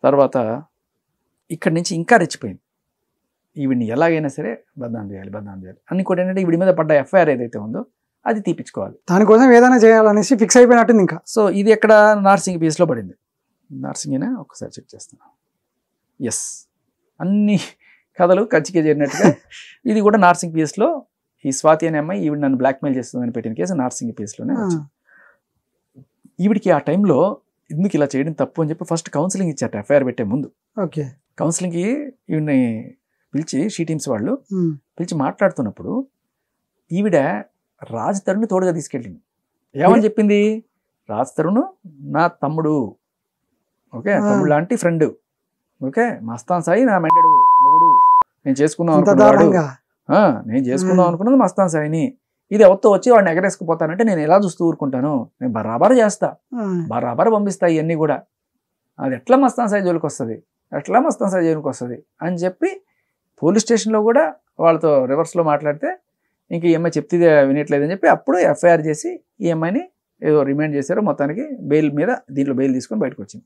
తర్వాత ఇక్కడి నుంచి ఇంకా రెచ్చిపోయింది. ఈవిడ్ని ఎలాగైనా సరే బదనాం చేయాలి అని కూడా ఏంటంటే ఈవిడి మీద పడ్డ ఎఫ్ఐఆర్ ఏదైతే ఉందో అది తీపించుకోవాలి, దానికోసం ఏదైనా చేయాలనేసి ఫిక్స్ అయిపోయినట్టుంది ఇంకా. సో ఇది ఎక్కడ నార్సింగ్ పీస్లో పడింది. నార్సింగేనా ఒకసారి చెక్ చేస్తున్నాను. ఎస్, అన్ని కథలు కంచికే చేరినట్టుగా ఇది కూడా నార్సింగ్ పీస్లో ఈ స్వాతి అనే అమ్మాయి ఈవిడ నన్ను బ్లాక్మెయిల్ చేస్తుందని పెట్టిన కేసు నార్సింగ్ పీస్లోనే వచ్చింది. ఈవిడికి ఆ టైంలో ఎందుకు ఇలా చేయడం తప్పు అని చెప్పి ఫస్ట్ కౌన్సిలింగ్ ఇచ్చారట ఎఫ్ఐఆర్ పెట్టే ముందు. ఓకే, కౌన్సిలింగ్కి ఈవిడ్ని పిలిచి షీ టీమ్స్ వాళ్ళు పిలిచి మాట్లాడుతున్నప్పుడు ఈవిడ రాజ్ తరుణ్ తోడుగా తీసుకెళ్ళింది. ఏమని చెప్పింది? రాజ్ తరుణ్ నా తమ్ముడు, ఓకే, తమ్ముడు లాంటి ఫ్రెండ్, ఓకే, మస్తాన్ సాయి నా మెండడు మొగుడు, నేను చేసుకుందాం అనుకున్నది మస్తాన్ సాయిని, ఇది ఎవరితో వచ్చి వాడిని ఎగరేసుకుపోతానంటే నేను ఎలా చూస్తూ ఊరుకుంటాను, నేను బరాబర్ చేస్తా, బరాబర్ పంపిస్తా ఇవన్నీ కూడా, అది ఎట్లా మస్తాన్ సాయి జోలికి వస్తుంది అని చెప్పి పోలీస్ స్టేషన్లో కూడా వాళ్ళతో రివర్స్లో మాట్లాడితే ఇంక ఈ అమ్మాయి చెప్తే వినట్లేదని చెప్పి అప్పుడు ఎఫ్ఐఆర్ చేసి ఈ అమ్మాయిని ఏదో రిమాండ్ చేశారు. మొత్తానికి బెయిల్ మీద దీంట్లో బెయిల్ తీసుకొని బయటకు వచ్చింది.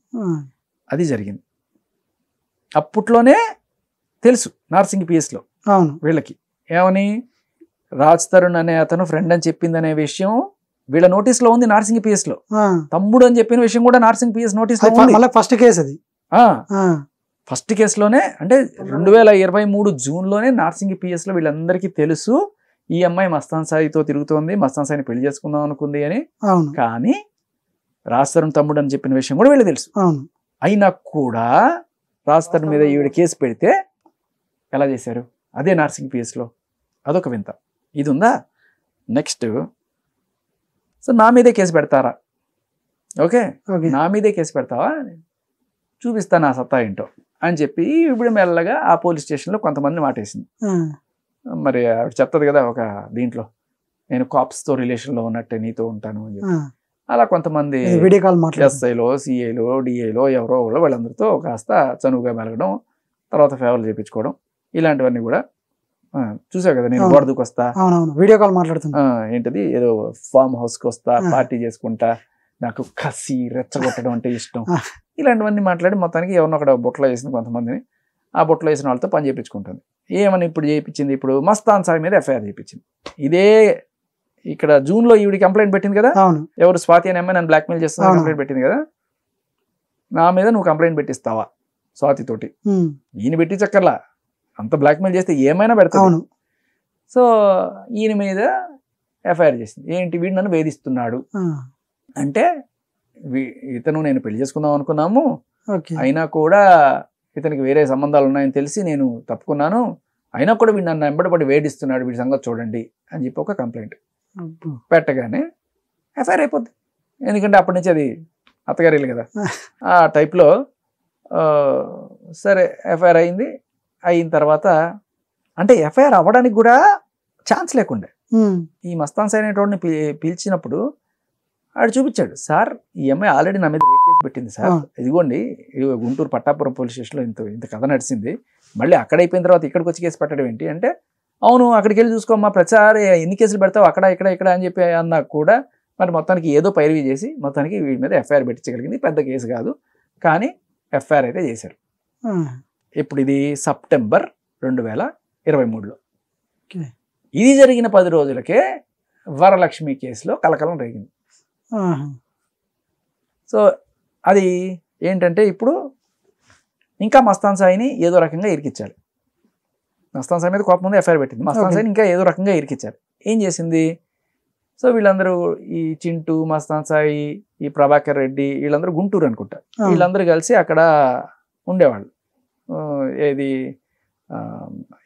అది జరిగింది. అప్పట్లోనే తెలుసు నార్సింగ్ పిఎస్లో వీళ్ళకి ఏమని, రాజ్ తరుణ్ అనే అతను ఫ్రెండ్ అని చెప్పిందనే విషయం వీళ్ళ నోటీస్లో ఉంది. నార్సింగ్ పిఎస్లో తమ్ముడు అని చెప్పిన విషయం కూడా నార్సింగ్ పిఎస్ నోటీస్లో ఉంది. ఫస్ట్ కేసు అది. ఫస్ట్ కేసులోనే అంటే 2023 జూన్లోనే నార్సింగ్ పిఎస్లో వీళ్ళందరికీ తెలుసు ఈ అమ్మాయి మస్తాన్ సాయితో తిరుగుతోంది, మస్తాన్ సాయిని పెళ్లి చేసుకుందాం అనుకుంది అని. కానీ రాజ్ తరుణ్ తమ్ముడు అని చెప్పిన విషయం కూడా వీళ్ళు తెలుసు. అయినా కూడా రాజ్ తరుణ్ మీద ఈవిడ కేసు పెడితే ఎలా చేశారు? అదే నార్సింగ్ పిఎస్లో. అదొక వింత. ఇది ఉందా? నెక్స్ట్, సో నా మీదే కేసు పెడతారా? ఓకే, నా మీదే కేసు పెడతావా, చూపిస్తా నా సత్తా ఏంటో అని చెప్పి ఇప్పుడు మెల్లగా ఆ పోలీస్ స్టేషన్లో కొంతమంది మాటేసింది. మరి ఆవిడ చెప్తుంది కదా ఒక దీంట్లో, నేను కాప్స్తో రిలేషన్లో ఉన్నట్టే నీతో ఉంటాను అని చెప్పి. అలా కొంతమంది ఎస్ఐలో, సిఐలో, డిఐలో ఎవరో వాళ్ళందరితో కాస్త చనువుగా మెలగడం, తర్వాత ఫేవర్లు చేయించుకోవడం, ఇలాంటివన్నీ కూడా చూసావు కదా. నేను గోడదుకు వస్తా, వీడియో కాల్ మాట్లాడుతున్నా, ఏంటది ఏదో ఫామ్ హౌస్కి వస్తా, పార్టీ చేసుకుంటా, నాకు కసి రెచ్చగొట్టడం అంటే ఇష్టం, ఇలాంటివన్నీ మాట్లాడి మొత్తానికి ఎవరినో అక్కడ బొట్లో వేసింది కొంతమందిని. ఆ బొట్లో వేసిన వాళ్ళతో పని చేయించుకుంటుంది. ఏమని ఇప్పుడు చేయించింది? ఇప్పుడు మస్తాన్ సాయి మీద ఎఫ్ఐఆర్ చేయించింది. ఇదే ఇక్కడ జూన్లో ఈవిడ కంప్లైంట్ పెట్టింది కదా, ఎవరు స్వాతి అనే అమ్మాయి నన్ను బ్లాక్మెయిల్ చేస్తున్నా కంప్లైంట్ పెట్టింది కదా, నా మీద నువ్వు కంప్లైంట్ పెట్టిస్తావా స్వాతితోటి? ఈయన పెట్టి చక్కర్లా, అంత బ్లాక్మెయిల్ చేస్తే ఏమైనా పెడతాను. సో ఈయన మీద ఎఫ్ఐఆర్ చేసింది. ఏంటి, వీడు నన్ను వేధిస్తున్నాడు అంటే, ఇతను నేను పెళ్లి చేసుకుందాం అనుకున్నాము, అయినా కూడా ఇతనికి వేరే సంబంధాలు ఉన్నాయని తెలిసి నేను తప్పుకున్నాను, అయినా కూడా వీడు నన్ను వెంబడపడి వేధిస్తున్నాడు, వీడి సంగతి చూడండి అని చెప్పి ఒక కంప్లైంట్ పెట్టగానే ఎఫ్ఐఆర్ అయిపోద్ది. ఎందుకంటే అప్పటి నుంచి అది అత్తగారిల్లు కదా, ఆ టైప్లో. సరే ఎఫ్ఐఆర్ అయింది. అయిన తర్వాత అంటే ఎఫ్ఐఆర్ అవ్వడానికి కూడా ఛాన్స్ లేకుండే. ఈ మస్తాన్ సాయి అనేటోడిని పిలిచినప్పుడు ఆడు చూపించాడు, సార్ ఈ అమ్మాయి ఆల్రెడీ నా మీద రేప్ కేసు పెట్టింది సార్, ఇదిగోండి గుంటూరు పట్టాపురం పోలీస్ స్టేషన్లో ఇంత కథ నడిచింది, మళ్ళీ అక్కడ అయిపోయిన తర్వాత ఇక్కడికి వచ్చి కేసు పెట్టడం ఏంటి అంటే, అవును అక్కడికి వెళ్ళి చూసుకోమ్మా, ప్రతిసారి ఎన్ని కేసులు పెడతావు అక్కడ ఇక్కడ అని చెప్పి అన్నా కూడా మరి మొత్తానికి ఏదో పైరవీ చేసి మొత్తానికి వీడి మీద ఎఫ్ఐఆర్ పెట్టించగలిగింది. పెద్ద కేసు కాదు కానీ ఎఫ్ఐఆర్ అయితే చేశారు. ఇప్పుడు ఇది సెప్టెంబర్ 2023లో. ఇది జరిగిన 10 రోజులకే వరలక్ష్మి కేసులో కలకలం రేగింది. సో అది ఏంటంటే ఇప్పుడు ఇంకా మస్తాన్ సాయిని ఏదో రకంగా ఇరికిచ్చారు. మస్తాన్ సాయి మీద కోపం ముందు ఎఫ్ఐఆర్ పెట్టింది, మస్తాన్ సాయిని ఇంకా ఏదో రకంగా ఇరికిచ్చారు. ఏం చేసింది, సో వీళ్ళందరూ ఈ చింటూ, మస్తాన్ సాయి, ఈ ప్రభాకర్ రెడ్డి వీళ్ళందరూ గుంటూరు అనుకుంటా, వీళ్ళందరూ కలిసి అక్కడ ఉండేవాళ్ళు. ఏది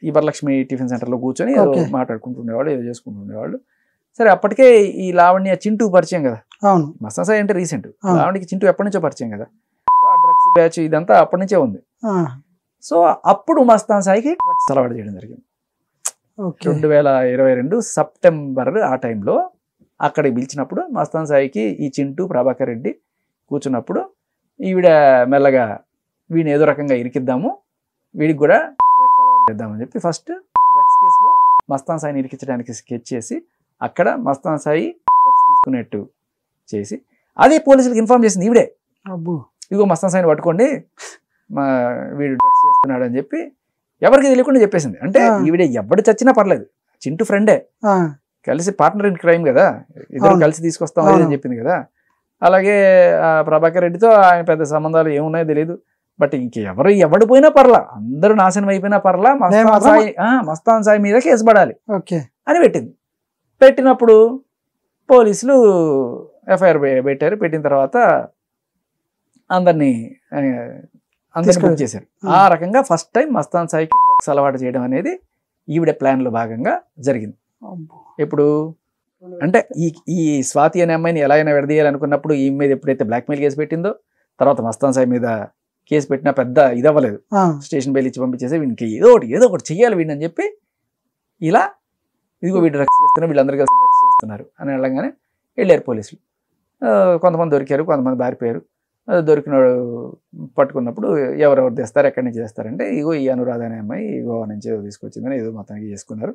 ఈ వరలక్ష్మి టిఫిన్ సెంటర్లో కూర్చొని ఏదో మాట్లాడుకుంటూ ఉండేవాళ్ళు, ఏదో చేసుకుంటూ ఉండేవాళ్ళు. సరే అప్పటికే ఈ లావణ్య చింటూ పరిచయం కదా, మస్తాన్ సాయి అంటే రీసెంట్, లావణ్యకి చింటూ ఎప్పటి నుంచో పరిచయం కదా, డ్రగ్స్ బ్యాచ్ ఇదంతా అప్పటి నుంచే ఉంది. సో అప్పుడు మస్తాన్ సాయికి డ్రగ్స్ అలవాటు చేయడం జరిగింది. 2022 సెప్టెంబర్ ఆ టైంలో అక్కడికి పిలిచినప్పుడు మస్తాన్ సాయికి ఈ చింటూ, ప్రభాకర్ రెడ్డి కూర్చున్నప్పుడు ఈవిడ మెల్లగా వీడిని ఏదో రకంగా ఇరికిద్దాము, వీడికి కూడా డ్రగ్స్ అలవాటు చేద్దామని చెప్పి ఫస్ట్ డ్రగ్స్ కేసులో మస్తాన్ సాయిని ఇరికించడానికి స్కెచ్ చేసి అక్కడ మస్తాన్ సాయి డ్రగ్స్ తీసుకునేట్టు చేసి అదే పోలీసులకు ఇన్ఫార్మ్ చేసింది ఈవిడే. ఇదిగో మస్తాన్ సాయిని పట్టుకోండి, వీడు డ్రగ్స్ చేస్తున్నాడు అని చెప్పి ఎవరికి తెలియకుండా చెప్పేసింది. అంటే ఈవిడే ఎవడు చచ్చినా పర్లేదు, చింటూ ఫ్రెండే, కలిసి పార్ట్నర్ ఇన్ క్రైమ్ కదా, ఇద్దరు కలిసి తీసుకొస్తాం అని చెప్పింది కదా. అలాగే ప్రభాకర్ రెడ్డితో ఆయన పెద్ద సంబంధాలు ఏమున్నాయో తెలియదు, బట్ ఎవడు పోయినా పర్లా, అందరూ నాశనం అయిపోయినా పర్లా, మస్తాన్ సాయి మీద కేసు పడాలి అని పెట్టింది. పెట్టినప్పుడు పోలీసులు ఎఫ్ఐఆర్ పెట్టారు. పెట్టిన తర్వాత అందరినీ బుక్ చేశారు. ఆ రకంగా ఫస్ట్ టైం మస్తాన్ సాయికి డ్రగ్స్ అలవాటు చేయడం అనేది ఈవిడ ప్లాన్ లో భాగంగా జరిగింది. ఇప్పుడు అంటే ఈ స్వాతి అనే అమ్మాయిని ఎలా అయినా విడదీయాలనుకున్నప్పుడు ఈ మీద ఎప్పుడైతే బ్లాక్మెయిల్ కేసు పెట్టిందో, తర్వాత మస్తాన్ సాయి మీద కేసు పెట్టినా పెద్ద ఇదవ్వలేదు, స్టేషన్ బెయిల్ ఇచ్చి పంపించేసి వీడికి ఏదో ఒకటి చెయ్యాలి వీడిని అని చెప్పి ఇలా ఇదిగో వీడు డ్రగ్స్ చేస్తున్నారు, వీళ్ళందరూ కలిసి డ్రగ్స్ చేస్తున్నారు అని వెళ్ళగానే వెళ్ళారు పోలీసులు. కొంతమంది దొరికారు, కొంతమంది బారిపోయారు. దొరికినోడు పట్టుకున్నప్పుడు ఎవరెవరు తెస్తారు, ఎక్కడి నుంచి తెస్తారంటే ఇగో ఈ అనురాధ అనే అమ్మాయి గోవా నుంచి ఏదో తీసుకొచ్చిందని ఏదో మొత్తానికి చేసుకున్నారు.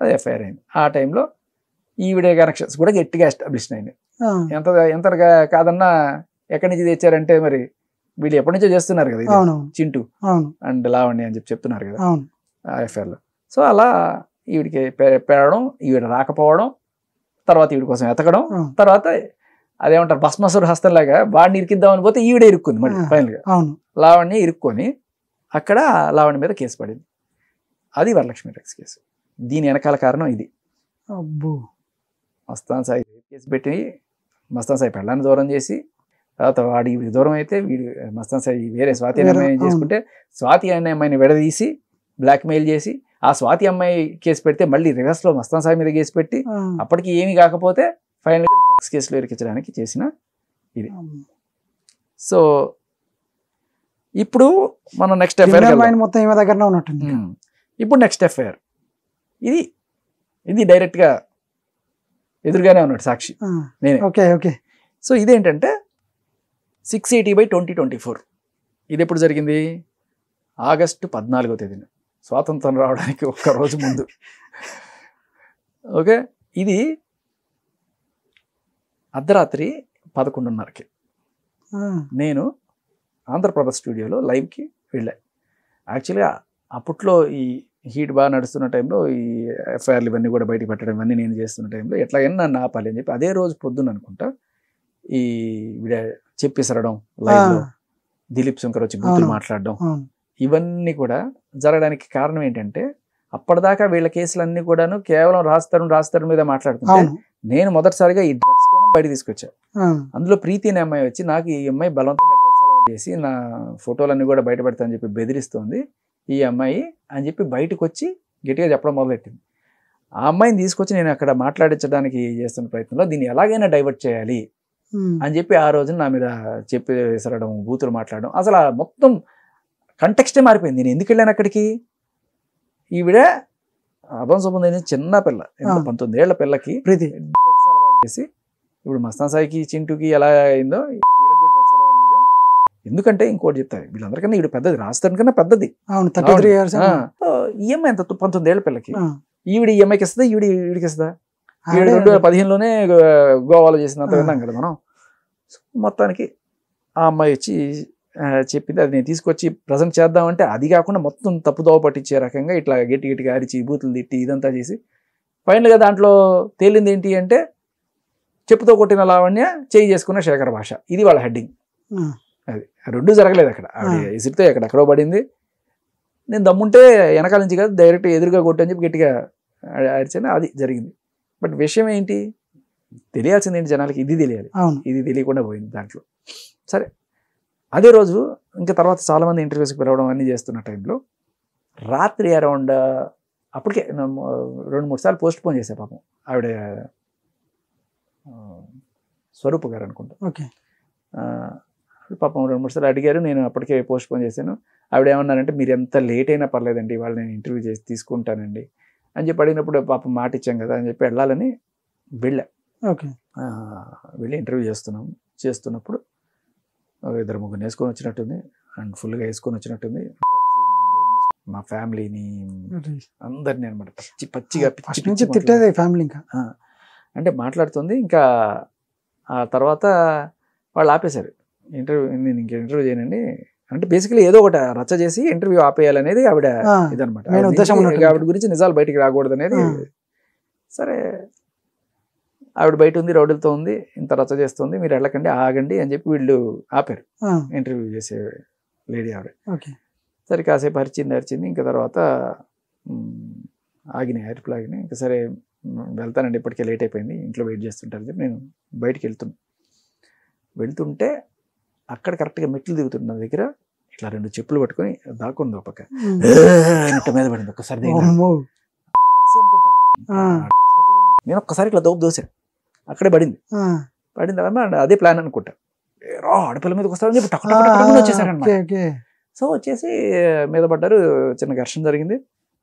అది ఎఫ్ఐఆర్ అయింది. ఆ టైంలో ఈవిడే కనెక్షన్స్ కూడా గట్టిగా ఎస్టాబ్లిష్ అయినాయి. ఎంత కాదన్నా ఎక్కడి నుంచి తెచ్చారంటే మరి వీళ్ళు ఎప్పటి నుంచో చేస్తున్నారు కదా, చింటూ అండ్ లావణ్య అని చెప్తున్నారు కదా ఆ ఎఫ్ఐఆర్లో. సో అలా ఈవిడికి పెరగడం, ఈవిడ రాకపోవడం, తర్వాత ఈవిడ కోసం ఎతకడం, తర్వాత అదేమంటారు భస్మాసుర హస్తంలాగా వాడిని ఇరికిద్దామని పోతే ఈవిడే ఇరుక్కుంది మళ్ళీ ఫైనల్ గా. లావణ్య ఇరుక్కొని అక్కడ లావణ్య మీద కేసు పడింది. అది వరలక్ష్మి డ్రగ్స్ కేసు. దీని వెనకాల కారణం ఇది. మస్తాన్ సాయి కేసు పెట్టి మస్తాన్ సాయి పెళ్ళాన్ని దూరం చేసి, తర్వాత వాడి దూరం అయితే వీడు మస్తాన్ సాయి వేరే స్వాతి అనే అమ్మాయిని చేసుకుంటే స్వాతి అనే అమ్మాయిని విడదీసి బ్లాక్మెయిల్ చేసి ఆ స్వాతి అమ్మాయి కేసు పెడితే మళ్ళీ రివర్స్ లో మస్తాన్ సాయి మీద కేసు పెట్టి అప్పటికి ఏమీ కాకపోతే ఫైనల్ గా డ్రగ్స్ కేసులో ఇరికించడానికి చేసిన ఇది. సో ఇప్పుడు మనం నెక్స్ట్ ఎఫ్ఐఆర్ మొత్తం ఈమె దగ్గరనే ఉన్నట్టుంది. ఇప్పుడు నెక్స్ట్ ఎఫ్ఐఆర్ ఇది డైరెక్ట్ గా ఎదురుగానే ఉన్నాడు సాక్షి నేనే. ఓకే. సో ఇదేంటంటే 680/2024. ఇది ఎప్పుడు జరిగింది? ఆగస్టు 14వ తేదీన, స్వాతంత్రం రావడానికి ఒక్క రోజు ముందు. ఓకే, ఇది అర్ధరాత్రి 11:30కి నేను ఆంధ్రప్రభ స్టూడియోలో లైవ్కి వెళ్ళా. యాక్చువల్గా అప్పట్లో ఈ హీట్ బాగా నడుస్తున్న టైంలో ఈ ఎఫ్ఐఆర్లు ఇవన్నీ కూడా బయట పెట్టడం ఇవన్నీ నేను చేస్తున్న టైంలో ఎట్లాగైనా నన్ను ఆపాలి అని చెప్పి అదే రోజు పొద్దున్న అనుకుంటా ఈ చెప్పేసరడం లైవ్లో దిలీప్ శంకర్ వచ్చి బూతులు మాట్లాడడం ఇవన్నీ కూడా జరగడానికి కారణం ఏంటంటే అప్పటిదాకా వీళ్ళ కేసులన్నీ కూడాను కేవలం రాస్తారు మీద మాట్లాడుతుంటే నేను మొదటిసారిగా ఈ డ్రగ్స్ కూడా బయట తీసుకొచ్చా. అందులో ప్రీతి అనే అమ్మాయి వచ్చి నాకు ఈ అమ్మాయి బలవంతంగా డ్రగ్స్ అలవాటు చేసి నా ఫోటోలన్నీ కూడా బయట పెడతా అని చెప్పి బెదిరిస్తోంది ఈ అమ్మాయి అని చెప్పి బయటకు వచ్చి గట్టిగా చెప్పడం మొదలెట్టింది. ఆ అమ్మాయిని తీసుకొచ్చి నేను అక్కడ మాట్లాడించడానికి చేస్తున్న ప్రయత్నంలో దీన్ని ఎలాగైనా డైవర్ట్ చేయాలి అని చెప్పి ఆ రోజున నా మీద చెప్పి విసరడం, బూతులు మాట్లాడడం, అసలు మొత్తం కంటెక్స్టే మారిపోయింది. నేను ఎందుకు వెళ్ళాను అక్కడికి? ఈవిడ అభం శుభం చిన్న పిల్ల, 19 ఏళ్ల పిల్లకి డ్రగ్స్ అలవాటు చేసి ఇప్పుడు మస్తాన్ సాయికి చింటూకి ఎలా అయిందో వీళ్ళకి కూడా డ్రగ్స్ అలవాటు చేయడం. ఎందుకంటే ఇంకోటి చెప్తారు, వీళ్ళందరికన్నా వీడు పెద్దది, రాజస్థాన్ కన్నా పెద్దది. అవును 33 years. ఈఎంఐ ఎంత 19 ఏళ్ళ పిల్లకి, ఈవిడ ఈఎంఐకి ఇస్తుందా, ఈవిడికి ఇస్తుందా? 2015లోనే గోవాలో చేసినంత విన్నాం కదా మనం. మొత్తానికి ఆ అమ్మాయి వచ్చి చెప్పింది, అది నేను తీసుకొచ్చి ప్రజెంట్ చేద్దామంటే అది కాకుండా మొత్తం తప్పుదోవ పట్టించే రకంగా ఇట్లా గట్టిగా అరిచి బూతులు తిట్టి ఇదంతా చేసి ఫైనల్గా దాంట్లో తేలింది ఏంటి అంటే చెప్పుతో కొట్టిన లావణ్య చేయి చేసుకున్న శేఖర్ భాష, ఇది వాళ్ళ హెడ్డింగ్. అది రెండు జరగలేదు అక్కడ, ఆవిడ ఎసిరితే ఎక్కడో పడింది. నేను దమ్ముంటే వెనకాల నుంచి కాదు డైరెక్ట్ ఎదురుగా కొట్టని చెప్పి గట్టిగా అరిచాను, అది జరిగింది. బట్ విషయం ఏంటి, తెలియాల్సింది ఏంటి జనాలకి, ఇది తెలియాలి, ఇది తెలియకుండా పోయింది దాంట్లో. సరే అదే రోజు ఇంకా తర్వాత చాలామంది ఇంటర్వ్యూస్కి పిలవడం అన్నీ చేస్తున్న టైంలో రాత్రి అరౌండ్ అప్పటికే 2-3 సార్లు పోస్ట్ పోన్ చేశా పాపం. ఆవిడ స్వరూప్ గారు అనుకుంటా, పాపం 2-3 సార్లు అడిగారు. నేను అప్పటికే పోస్ట్ పోన్ చేశాను. ఆవిడ ఏమన్నారంటే మీరు ఎంత లేట్ అయినా పర్లేదండి, వాళ్ళు నేను ఇంటర్వ్యూ చేసి తీసుకుంటానండి అని చెప్పి అడిగినప్పుడు పాపం మాట ఇచ్చాం కదా అని చెప్పి వెళ్ళాలని వెళ్ళా. వెళ్ళి ఇంటర్వ్యూ చేస్తున్నప్పుడు 2-3 వేసుకొని వచ్చినట్టుంది, అండ్ ఫుల్గా వేసుకొని వచ్చినట్టుంది. మా ఫ్యామిలీని అందరినీ అనమాట పచ్చిగా తిట్టేది ఫ్యామిలీ. ఇంకా అంటే మాట్లాడుతుంది. ఇంకా ఆ తర్వాత వాళ్ళు ఆపేశారు ఇంటర్వ్యూ. నేను ఇంక ఇంటర్వ్యూ చేయనండి అంటే బేసికలీ ఏదో ఒకటి రచ్చ చేసి ఇంటర్వ్యూ ఆపేయాలనేది ఆవిడ ఇదనమాట. ఆవిడ గురించి నిజాలు బయటికి రాకూడదు అనేది. సరే ఆవిడ బయట ఉంది, రౌడీలతో ఉంది, ఇంత రచ్చ చేస్తుంది, మీరు వెళ్ళకండి ఆగండి అని చెప్పి వీళ్ళు ఆపారు ఇంటర్వ్యూ చేసే లేడీ ఆవిడ. సరే కాసేపు అరిచింది. ఇంకా తర్వాత ఆగినాయి, అరుపులు ఆగినాయి. ఇంకా సరే వెళ్తానండి, ఇప్పటికే లేట్ అయిపోయింది, ఇంట్లో వెయిట్ చేస్తుంటారని చెప్పి నేను బయటికి వెళ్తుంటే అక్కడ కరెక్ట్గా మెట్లు దిగుతున్న దగ్గర ఇట్లా 2 చెప్పులు పట్టుకొని దాక్కుంది ఒక పక్క, నెట్ట మీద పడింది. ఒక్కసారి నేను ఒక్కసారి ఇట్లా దోసాను, అక్కడే పడింది. పడిన తర్వాత అదే ప్లాన్ అనుకుంటా, ఆడపిల్ల మీదకి వస్తారని చెప్పి టక్కున వచ్చేసారనమాట. సో వచ్చేసి మీద పడ్డారు, చిన్న ఘర్షణ జరిగింది.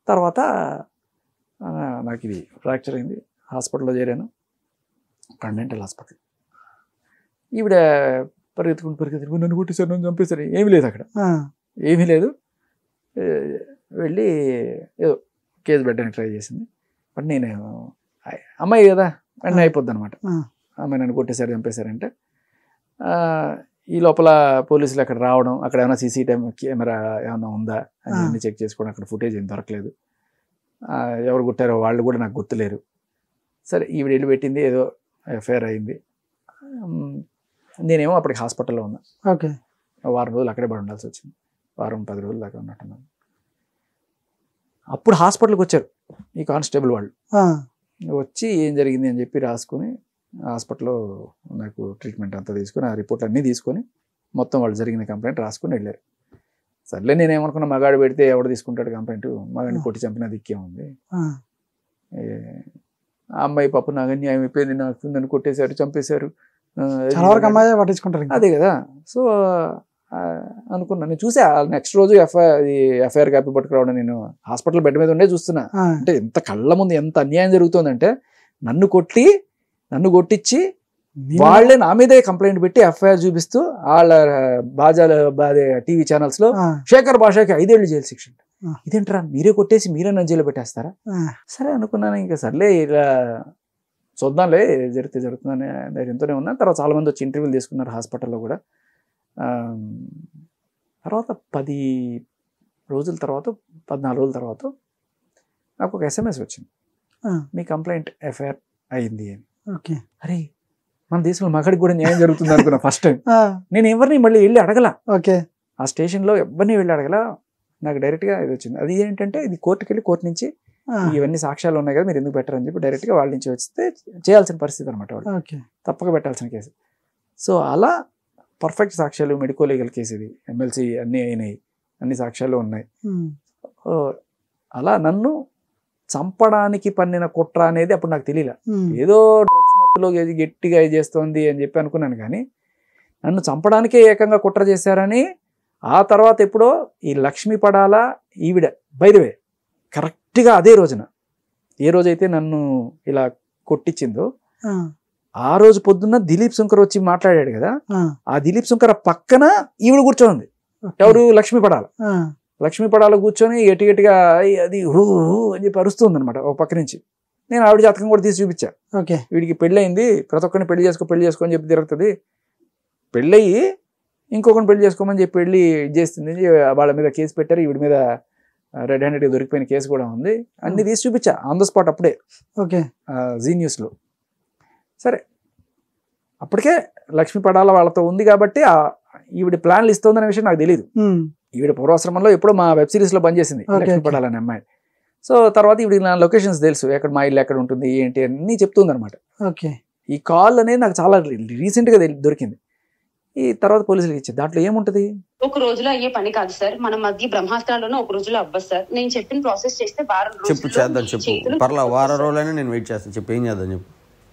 తర్వాత నాకు ఇది ఫ్రాక్చర్ అయింది, హాస్పిటల్లో చేరాను, కండెంటల్ హాస్పిటల్. ఈవిడ పరిగెత్తుకుని నన్ను కొట్టేశారు, నన్ను చంపేశారు. ఏమీ లేదు అక్కడ, ఏమీ లేదు. వెళ్ళి ఏదో కేసు పెట్టడానికి ట్రై చేసింది. బట్ నేను అమ్మాయి కదా వెంటనే అయిపోద్ది అనమాట. అమ్మాయి నన్ను కొట్టేశారు, చంపేశారంటే ఈ లోపల పోలీసులు అక్కడ రావడం, అక్కడ ఏమైనా సీసీటీవీ కెమెరా ఏమైనా ఉందా అని అన్ని చెక్ చేసుకోవడం. అక్కడ ఫుటేజ్ ఏం దొరకలేదు, ఎవరు కొట్టారో వాళ్ళు కూడా నాకు గుర్తులేరు. సరే ఈవిడ వెళ్ళి పెట్టింది, ఏదో ఎఫ్ఐఆర్ అయింది. నేనేమో అప్పటికి హాస్పిటల్లో ఉన్నా. వారం రోజులు అక్కడే పడి ఉండాల్సి వచ్చింది, 10 రోజులు దాకా ఉన్నట్టున్నాను. అప్పుడు హాస్పిటల్కి వచ్చారు ఈ కానిస్టేబుల్ వాళ్ళు, వచ్చి ఏం జరిగింది అని చెప్పి రాసుకొని హాస్పిటల్లో నాకు ట్రీట్మెంట్ అంతా తీసుకొని ఆ రిపోర్ట్లు అన్నీ తీసుకొని మొత్తం వాళ్ళు జరిగిన కంప్లైంట్ రాసుకొని వెళ్ళారు. సర్లే నేనేమనుకున్నా, మగాడు పెడితే ఎవడు తీసుకుంటాడు కంప్లైంట్, మగాడిని కొట్టి చంపిన దిక్కే ఉంది. ఆ అమ్మాయి పాప నాకు అన్యాయం అయిపోయింది, నాకు నన్ను కొట్టేశారు, చంపేశారు, అదే కదా. సో అనుకున్నా, నేను చూసా నెక్స్ట్ రోజు ఎఫ్ఐఆర్ కాపీ పట్టుకురావడం. నేను హాస్పిటల్ బెడ్ మీద ఉండే చూస్తున్నా, అంటే ఎంత కళ్ళ ముందు ఎంత అన్యాయం జరుగుతుందంటే నన్ను కొట్టించి వాళ్ళే నా మీదే కంప్లైంట్ పెట్టి ఎఫ్ఐఆర్ చూపిస్తూ వాళ్ళ బాదే టీవీ ఛానల్స్ లో శేఖర్ భాషకి 5 ఏళ్ళు జైలు శిక్ష. ఇదేంట్రా, మీరే కొట్టేసి మీరే నన్ను జైలు పెట్టేస్తారా? సరే అనుకున్నాను, ఇంకా సర్లే ఇలా చూద్దాంలే, జరుగుతుందనే ధైర్యంతోనే ఉన్నా. తర్వాత చాలా మంది వచ్చి ఇంటర్వ్యూలు తీసుకున్నారు హాస్పిటల్లో కూడా. తర్వాత 10 రోజుల తర్వాత 14 రోజుల తర్వాత నాకు ఒక SMS వచ్చింది, మీ కంప్లైంట్ ఎఫ్ఐఆర్ అయింది అని. అరే మన దేశంలో మగాడికి కూడా న్యాయం జరుగుతుంది అనుకున్నా ఫస్ట్ టైం. నేను ఎవరిని మళ్ళీ వెళ్ళి అడగల, ఆ స్టేషన్లో ఎవరిని వెళ్ళి అడగల, నాకు డైరెక్ట్గా ఇది వచ్చింది. అది ఏంటంటే ఇది కోర్టుకి వెళ్ళి కోర్టు నుంచి ఇవన్నీ సాక్ష్యాలు ఉన్నాయి కదా మీరు ఎందుకు పెట్టారని చెప్పి డైరెక్ట్గా వాళ్ళ నుంచి వస్తే చేయాల్సిన పరిస్థితి అనమాట, వాళ్ళు తప్పక పెట్టాల్సిన కేసు. సో అలా పర్ఫెక్ట్ సాక్ష్యాలు, మెడికో లీగల్ కేసు, ఇది ఎమ్మెల్సీ అన్నీ అయినాయి, అన్ని సాక్ష్యాలు ఉన్నాయి. అలా నన్ను చంపడానికి పన్నిన కుట్ర అనేది అప్పుడు నాకు తెలియలే. ఏదో డ్రగ్స్ మత్తులో గట్టిగా చేస్తోంది అని చెప్పి అనుకున్నాను, కానీ నన్ను చంపడానికే ఏకంగా కుట్ర చేశారని ఆ తర్వాత ఎప్పుడో ఈ లక్ష్మీ పడాల ఈవిడ బై ది వే కరెక్ట్గా అదే రోజున, ఏ రోజైతే నన్ను ఇలా కొట్టించిందో ఆ రోజు పొద్దున్న దిలీప్ శంకర్ వచ్చి మాట్లాడాడు కదా, ఆ దిలీప్ శంకర్ పక్కన ఈవిడ కూర్చోంది. ఎవరు? లక్ష్మీ పడాల. లక్ష్మీ పడాల కూర్చొని గట్టిగా అది హూ అని చెప్పి అరుస్తుంది అనమాట ఒక పక్క నుంచి. నేను ఆవిడ జాతకం కూడా తీసి చూపించా. వీడికి పెళ్ళయింది, ప్రతి ఒక్కరిని పెళ్లి చేసుకో అని చెప్పి తిరుగుతుంది, పెళ్ళయి ఇంకొకరిని పెళ్లి చేసుకోమని చెప్పి వెళ్ళి ఇది చేస్తుంది, వాళ్ళ మీద కేసు పెట్టారు, ఈవిడ మీద రెడ్ హ్యాండెడ్గా దొరికిపోయిన కేసు కూడా ఉంది, అన్ని తీసి చూపించా ఆన్ ద స్పాట్ అప్పుడే జీ న్యూస్లో. సరే, అప్పటికే లక్ష్మీ పడాల వాళ్ళతో ఉంది కాబట్టి ఈవిడ ప్లాన్లు ఇస్తుందనే విషయం నాకు తెలియదు. ఈవిడ పూర్వాశ్రమంలో ఎప్పుడో మా వెబ్ సిరీస్లో బంద్ చేసింది లక్ష్మీ పడాలనే అమ్మాయి. సో తర్వాత ఈవిడ నా లొకేషన్స్ తెలుసు, ఎక్కడ మా ఇల్లు ఎక్కడ ఉంటుంది ఏంటి అన్నీ చెప్తుంది అనమాట. ఈ కాల్ అనేది నాకు చాలా రీసెంట్గా దొరికింది. ఈ తర్వాత పోలీసులకు ఇచ్చింది. దాంట్లో ఏముంటది? ఒక రోజులో అయ్యే పని కాదు సార్, మన మధ్య బ్రహ్మాస్త్రాల్లోనే ఒక రోజులో అవ్వదు సార్. నేను చెప్పిన ప్రాసెస్ చేస్తే వారం రోజులు చేద్దాం. చెప్పు, పర్లా వారం రోజులైనా నేను వెయిట్ చేస్తాను. చెప్పు, ఏం చేద్దాం చెప్పు.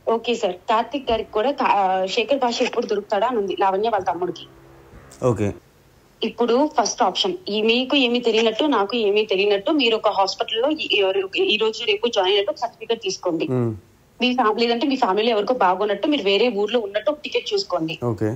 ఓకే సార్, కార్తిక్ గారికి కూడా శేఖర్ భాష ఎప్పుడు దొరుకుతాడా అని ఉంది, లావణ్య వాళ్ళ తమ్ముడికి. ఓకే, ఇప్పుడు ఫస్ట్ ఆప్షన్, మీకు ఏమీ తెలియనట్టు నాకు ఏమీ తెలియనట్టు మీరు ఒక హాస్పిటల్లో ఈ రోజు రేపు జాయిన్ అయినట్టు సర్టిఫికేట్ తీసుకోండి. మీ ఫ్యామిలీ లేదంటే మీ ఫ్యామిలీలో ఎవరికో బాగున్నట్టు మీరు వేరే ఊర్లో ఉన్నట్టు ఒక టికెట్ చూసుకోండి. ఓకే,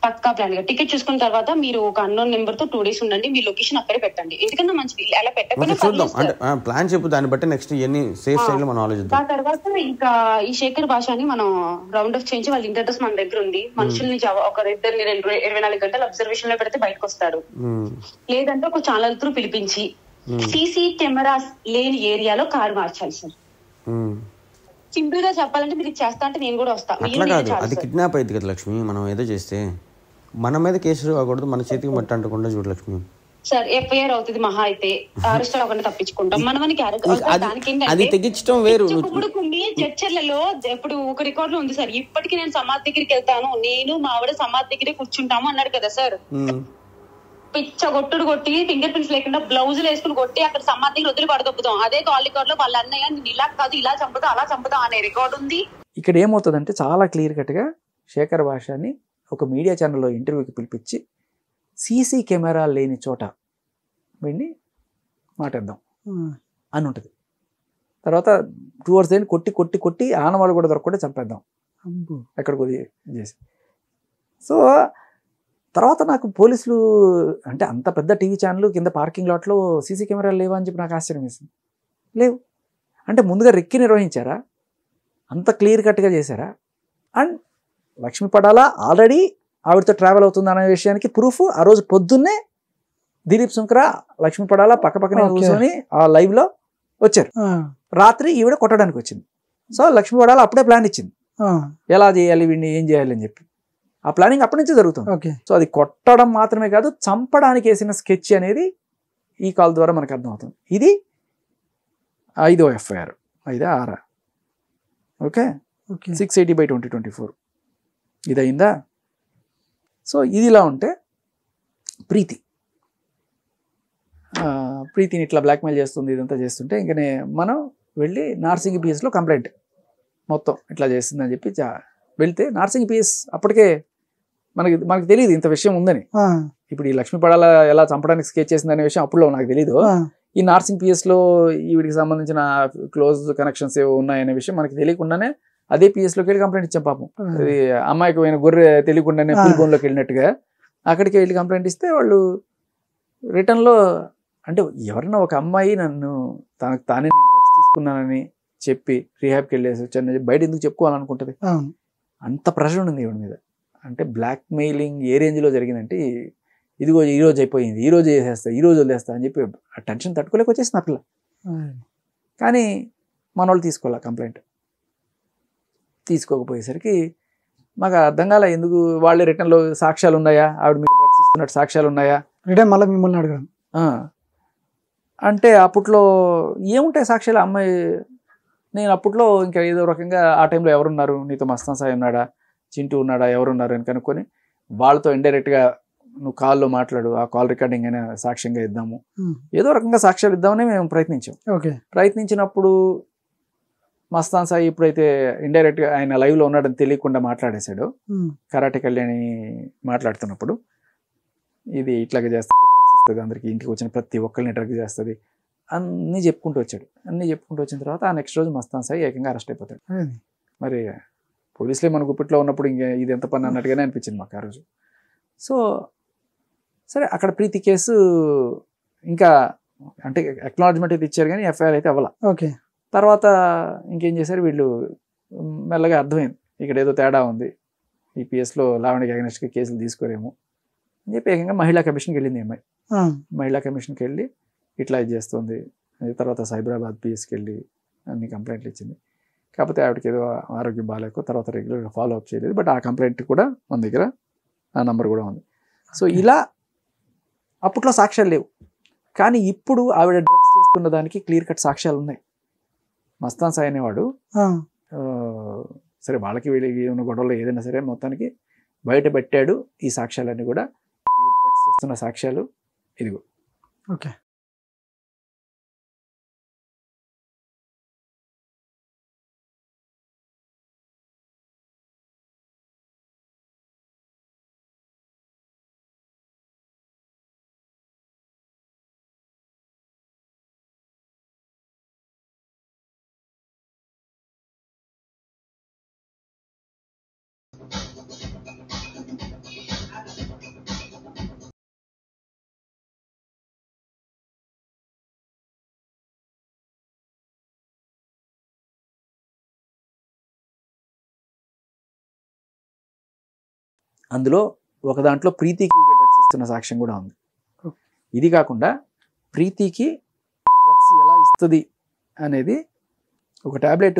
పక్కా ప్లాన్ గా టికెట్ చూసుకున్న తర్వాత మీరు ఒక అన్నోన్ నెంబర్ తో 2 days ఉండండి, మీ లొకేషన్ అక్కడే పెట్టండి. ఎందుకన్నా మంచిది, అలా పెట్టకుండా ప్లాన్ చెప్పు, దాన్ని బట్టి నెక్స్ట్ ఎన్ని సేఫ్ సైడ్ లో మనం ఆలోచిద్దాం. ఆ తర్వాత ఇంకా ఈ శేఖర్ భాషని మనం రౌండ్ ఆఫ్ చేయించి వాళ్ళ ఇంటి అడ్రస్ మన దగ్గర ఉంది, మనుషుల్ని ఒక ఇద్దరిని 24 గంటలు అబ్జర్వేషన్ లో పెడితే బయటకు వస్తాడు. లేదంటే ఒక ఛానల్ త్రూ పిలిపించి సీసీ కెమెరాస్ లేని ఏరియాలో కారు మార్చాలి సార్. సింపుల్ గా చెప్పాలంటే మీరు చేస్తా అంటే నేను కూడా వస్తా. అట్లా కాదు, అది కిడ్నాప్ అయింది కదా లక్ష్మి, మనం ఏదో చేస్తే మన మీద కేసులు కాకూడదు, మన చేతికి మట్టి అంటకుండా చూడు లక్ష్మి. సార్ ఎఫ్ఐఆర్ అవుతుంది, మహా అయితే అరెస్ట్ అవ్వకుండా తప్పించుకుంటాం. మనమని అది తెగించడం వేరు. చర్చలలో ఇప్పుడు ఒక రికార్డ్ లో ఉంది సార్, ఇప్పటికీ నేను సమాధి దగ్గరికి వెళ్తాను, నేను మా ఆవిడ సమాధి దగ్గరే కూర్చుంటాము అన్నాడు కదా సార్. పిచ్చ కొట్టుడు కొట్టి ఫింగర్ ప్రింట్స్ లేకుండా బ్లౌజులు వేసుకుని కొట్టి అక్కడ సమాధి దగ్గర వదిలి పడదొప్పుతాం. అదే కాల్ రికార్డ్ లో వాళ్ళ అన్నయ్య నేను ఇలా కాదు ఇలా చంపుతా అలా చంపుతా అనే రికార్డ్ ఉంది. ఇక్కడ ఏమవుతుందంటే చాలా క్లియర్ కట్ గా శేఖర్ భాషని ఒక మీడియా ఛానల్లో ఇంటర్వ్యూకి పిలిపించి సీసీ కెమెరా లేని చోట వీడిని మాట్లాడదాం అని ఉంటుంది. తర్వాత 2 hours అయిన కొట్టి ఆనవాళ్ళు కూడా దొరకకుండా చంపేద్దాం ఎక్కడికి చేసి. సో తర్వాత నాకు పోలీసులు అంటే అంత పెద్ద టీవీ ఛానల్ కింద పార్కింగ్ లాట్లో సీసీ కెమెరాలు లేవా అని చెప్పి నాకు ఆశ్చర్యం వేసింది. లేవు అంటే ముందుగా రెక్కి నిర్వహించారా, అంత క్లియర్ కట్గా చేశారా? అండ్ లక్ష్మీ పడాల ఆల్రెడీ ఆవిడతో ట్రావెల్ అవుతుంది అనే విషయానికి ప్రూఫ్ ఆ రోజు పొద్దున్నే దిలీప్ శంకర్ లక్ష్మీ పడాల పక్కనే కూర్చొని ఆ లైవ్ లో వచ్చారు. రాత్రి ఈవిడ కొట్టడానికి వచ్చింది. సో లక్ష్మీ పడాల అప్పుడే ప్లాన్ ఇచ్చింది, ఎలా చేయాలి వీడిని, ఏం చేయాలి అని చెప్పి. ఆ ప్లానింగ్ అప్పటి నుంచి జరుగుతుంది. సో అది కొట్టడం మాత్రమే కాదు, చంపడానికి వేసిన స్కెచ్ అనేది ఈ కాల్ ద్వారా మనకు అర్థమవుతుంది. ఇది 5వ ఎఫ్ఐఆర్, 5 6. ఓకే, 680/2024 ఇది అయిందా? సో ఇది ఇలా ఉంటే ప్రీతిని ఇట్లా బ్లాక్మెయిల్ చేస్తుంది, ఇదంతా చేస్తుంటే ఇంకనే మనం వెళ్ళి నార్సింగ్ పిఎస్లో కంప్లైంట్ మొత్తం ఇట్లా చేస్తుందని చెప్పి వెళ్తే నార్సింగ్ పిఎస్ అప్పటికే మనకి తెలియదు ఇంత విషయం ఉందని. ఇప్పుడు ఈ లక్ష్మీ పడాల ఎలా చంపడానికి స్కెచ్ చేసిందనే విషయం అప్పుడులో నాకు తెలీదు. ఈ నార్సింగ్ పిఎస్లో ఈవిడికి సంబంధించిన క్లోజ్ కనెక్షన్స్ ఏవో ఉన్నాయనే విషయం మనకి తెలియకుండానే అదే పిఎస్లోకి వెళ్ళి కంప్లైంట్ ఇచ్చాం. పాపం అది అమ్మాయికి పోయిన గొర్రె తెలియకుండానే పులిబోన్లోకి వెళ్ళినట్టుగా అక్కడికి వెళ్ళి కంప్లైంట్ ఇస్తే వాళ్ళు రిటర్న్లో అంటే ఎవరన్నా ఒక అమ్మాయి నన్ను తనకు తానే నేను డ్రగ్స్ తీసుకున్నానని చెప్పి రీహాబ్కి వెళ్ళేసి వచ్చాను బయట ఎందుకు చెప్పుకోవాలనుకుంటుంది? అంత ప్రెషర్ ఉంది ఈవిడ మీద. అంటే బ్లాక్ మెయిలింగ్ ఏ రేంజ్లో జరిగిందంటే ఇదిగో ఈ రోజు అయిపోయింది, ఈ రోజు చేసేస్తా, ఈ రోజు వదిలేస్తా అని చెప్పి ఆ టెన్షన్ తట్టుకోలేక వచ్చేసింది ఆ పిల్ల. కానీ మన వాళ్ళు తీసుకోవాలి కంప్లైంట్. తీసుకోకపోయేసరికి మాకు అర్థం కాలే ఎందుకు. వాళ్ళే రిటర్న్లో సాక్ష్యాలు ఉన్నాయా, ఆవిడ మీకు డ్రగ్స్ ఇస్తున్నట్టు సాక్ష్యాలు ఉన్నాయా, రిటర్న్ మళ్ళీ మిమ్మల్ని అడగడం అంటే అప్పట్లో ఏముంటాయి సాక్ష్యాలు? అమ్మాయి నేను అప్పట్లో ఇంకా ఏదో రకంగా ఆ టైంలో ఎవరున్నారు, నీతో మస్తాన్ సాయి ఉన్నాడా, చింటూ ఉన్నాడా, ఎవరున్నారు అని కనుక్కొని వాళ్ళతో ఇండైరెక్ట్గా నువ్వు కాల్లో మాట్లాడు, ఆ కాల్ రికార్డింగ్ అయినా సాక్ష్యంగా ఇద్దాము, ఏదో రకంగా సాక్ష్యాలు ఇద్దామని మేము ప్రయత్నించాం. ప్రయత్నించినప్పుడు మస్తాన్ సాయి ఇప్పుడైతే ఇండైరెక్ట్గా ఆయన లైవ్లో ఉన్నాడని తెలియకుండా మాట్లాడేశాడు. కరాటే కళ్యాణి మాట్లాడుతున్నప్పుడు ఇది ఇట్లాగే చేస్తుంది, డ్రగ్స్ ఇస్తుంది, అందరికి ఇంటికి వచ్చిన ప్రతి ఒక్కరిని డ్రగ్స్ చేస్తుంది అన్నీ చెప్పుకుంటూ వచ్చాడు. అన్నీ చెప్పుకుంటూ వచ్చిన తర్వాత ఆ నెక్స్ట్ రోజు మస్తాన్ సాయి ఏకంగా అరెస్ట్ అయిపోతాడు. మరి పోలీసులే మన గుప్పిట్లో ఉన్నప్పుడు ఇంకా ఇది ఎంత పని అన్నట్టుగానే అనిపించింది మాకు ఆ రోజు. సో సరే అక్కడ ప్రీతి కేసు ఇంకా అంటే అక్నాలజ్మెంట్ అయితే ఇచ్చారు కానీ ఎఫ్ఐఆర్ అయితే అవ్వాల. ఓకే. తర్వాత ఇంకేం చేశారు వీళ్ళు, మెల్లగా అర్థమైంది ఇక్కడ ఏదో తేడా ఉంది, ఈ పిఎస్లో లావణ్యకి అగెనిస్ట్గా కేసులు తీసుకోరేమో అని చెప్పి ఏకంగా మహిళా కమిషన్కి వెళ్ళింది అమ్మాయి. మహిళా కమిషన్కి వెళ్ళి ఇట్లా ఇది చేస్తుంది. తర్వాత సైబరాబాద్ పిఎస్కి వెళ్ళి అన్ని కంప్లైంట్లు ఇచ్చింది. కాకపోతే ఆవిడకి ఏదో ఆరోగ్యం బాగాలేక తర్వాత రెగ్యులర్గా ఫాలో అప్ చేయలేదు. బట్ ఆ కంప్లైంట్ కూడా మన దగ్గర ఆ నంబర్ కూడా ఉంది. సో ఇలా అప్పట్లో సాక్ష్యాలు లేవు, కానీ ఇప్పుడు ఆవిడ డ్రగ్స్ చేస్తున్న దానికి క్లియర్ కట్ సాక్ష్యాలు ఉన్నాయి. మస్తాన్ సాయి అనేవాడు సరే వాళ్ళకి వీళ్ళకి ఉన్న గొడవలో ఏదైనా సరే మొత్తానికి బయట పెట్టాడు ఈ సాక్ష్యాలన్నీ కూడా. డ్రగ్స్ చేస్తున్న సాక్ష్యాలు ఇదిగో. ఓకే. అందులో ఒక దాంట్లో ప్రీతికి డ్రగ్స్ ఇస్తున్న సాక్ష్యం కూడా ఉంది. ఇది కాకుండా ప్రీతికి డ్రగ్స్ ఎలా ఇస్తుంది అనేది ఒక టాబ్లెట్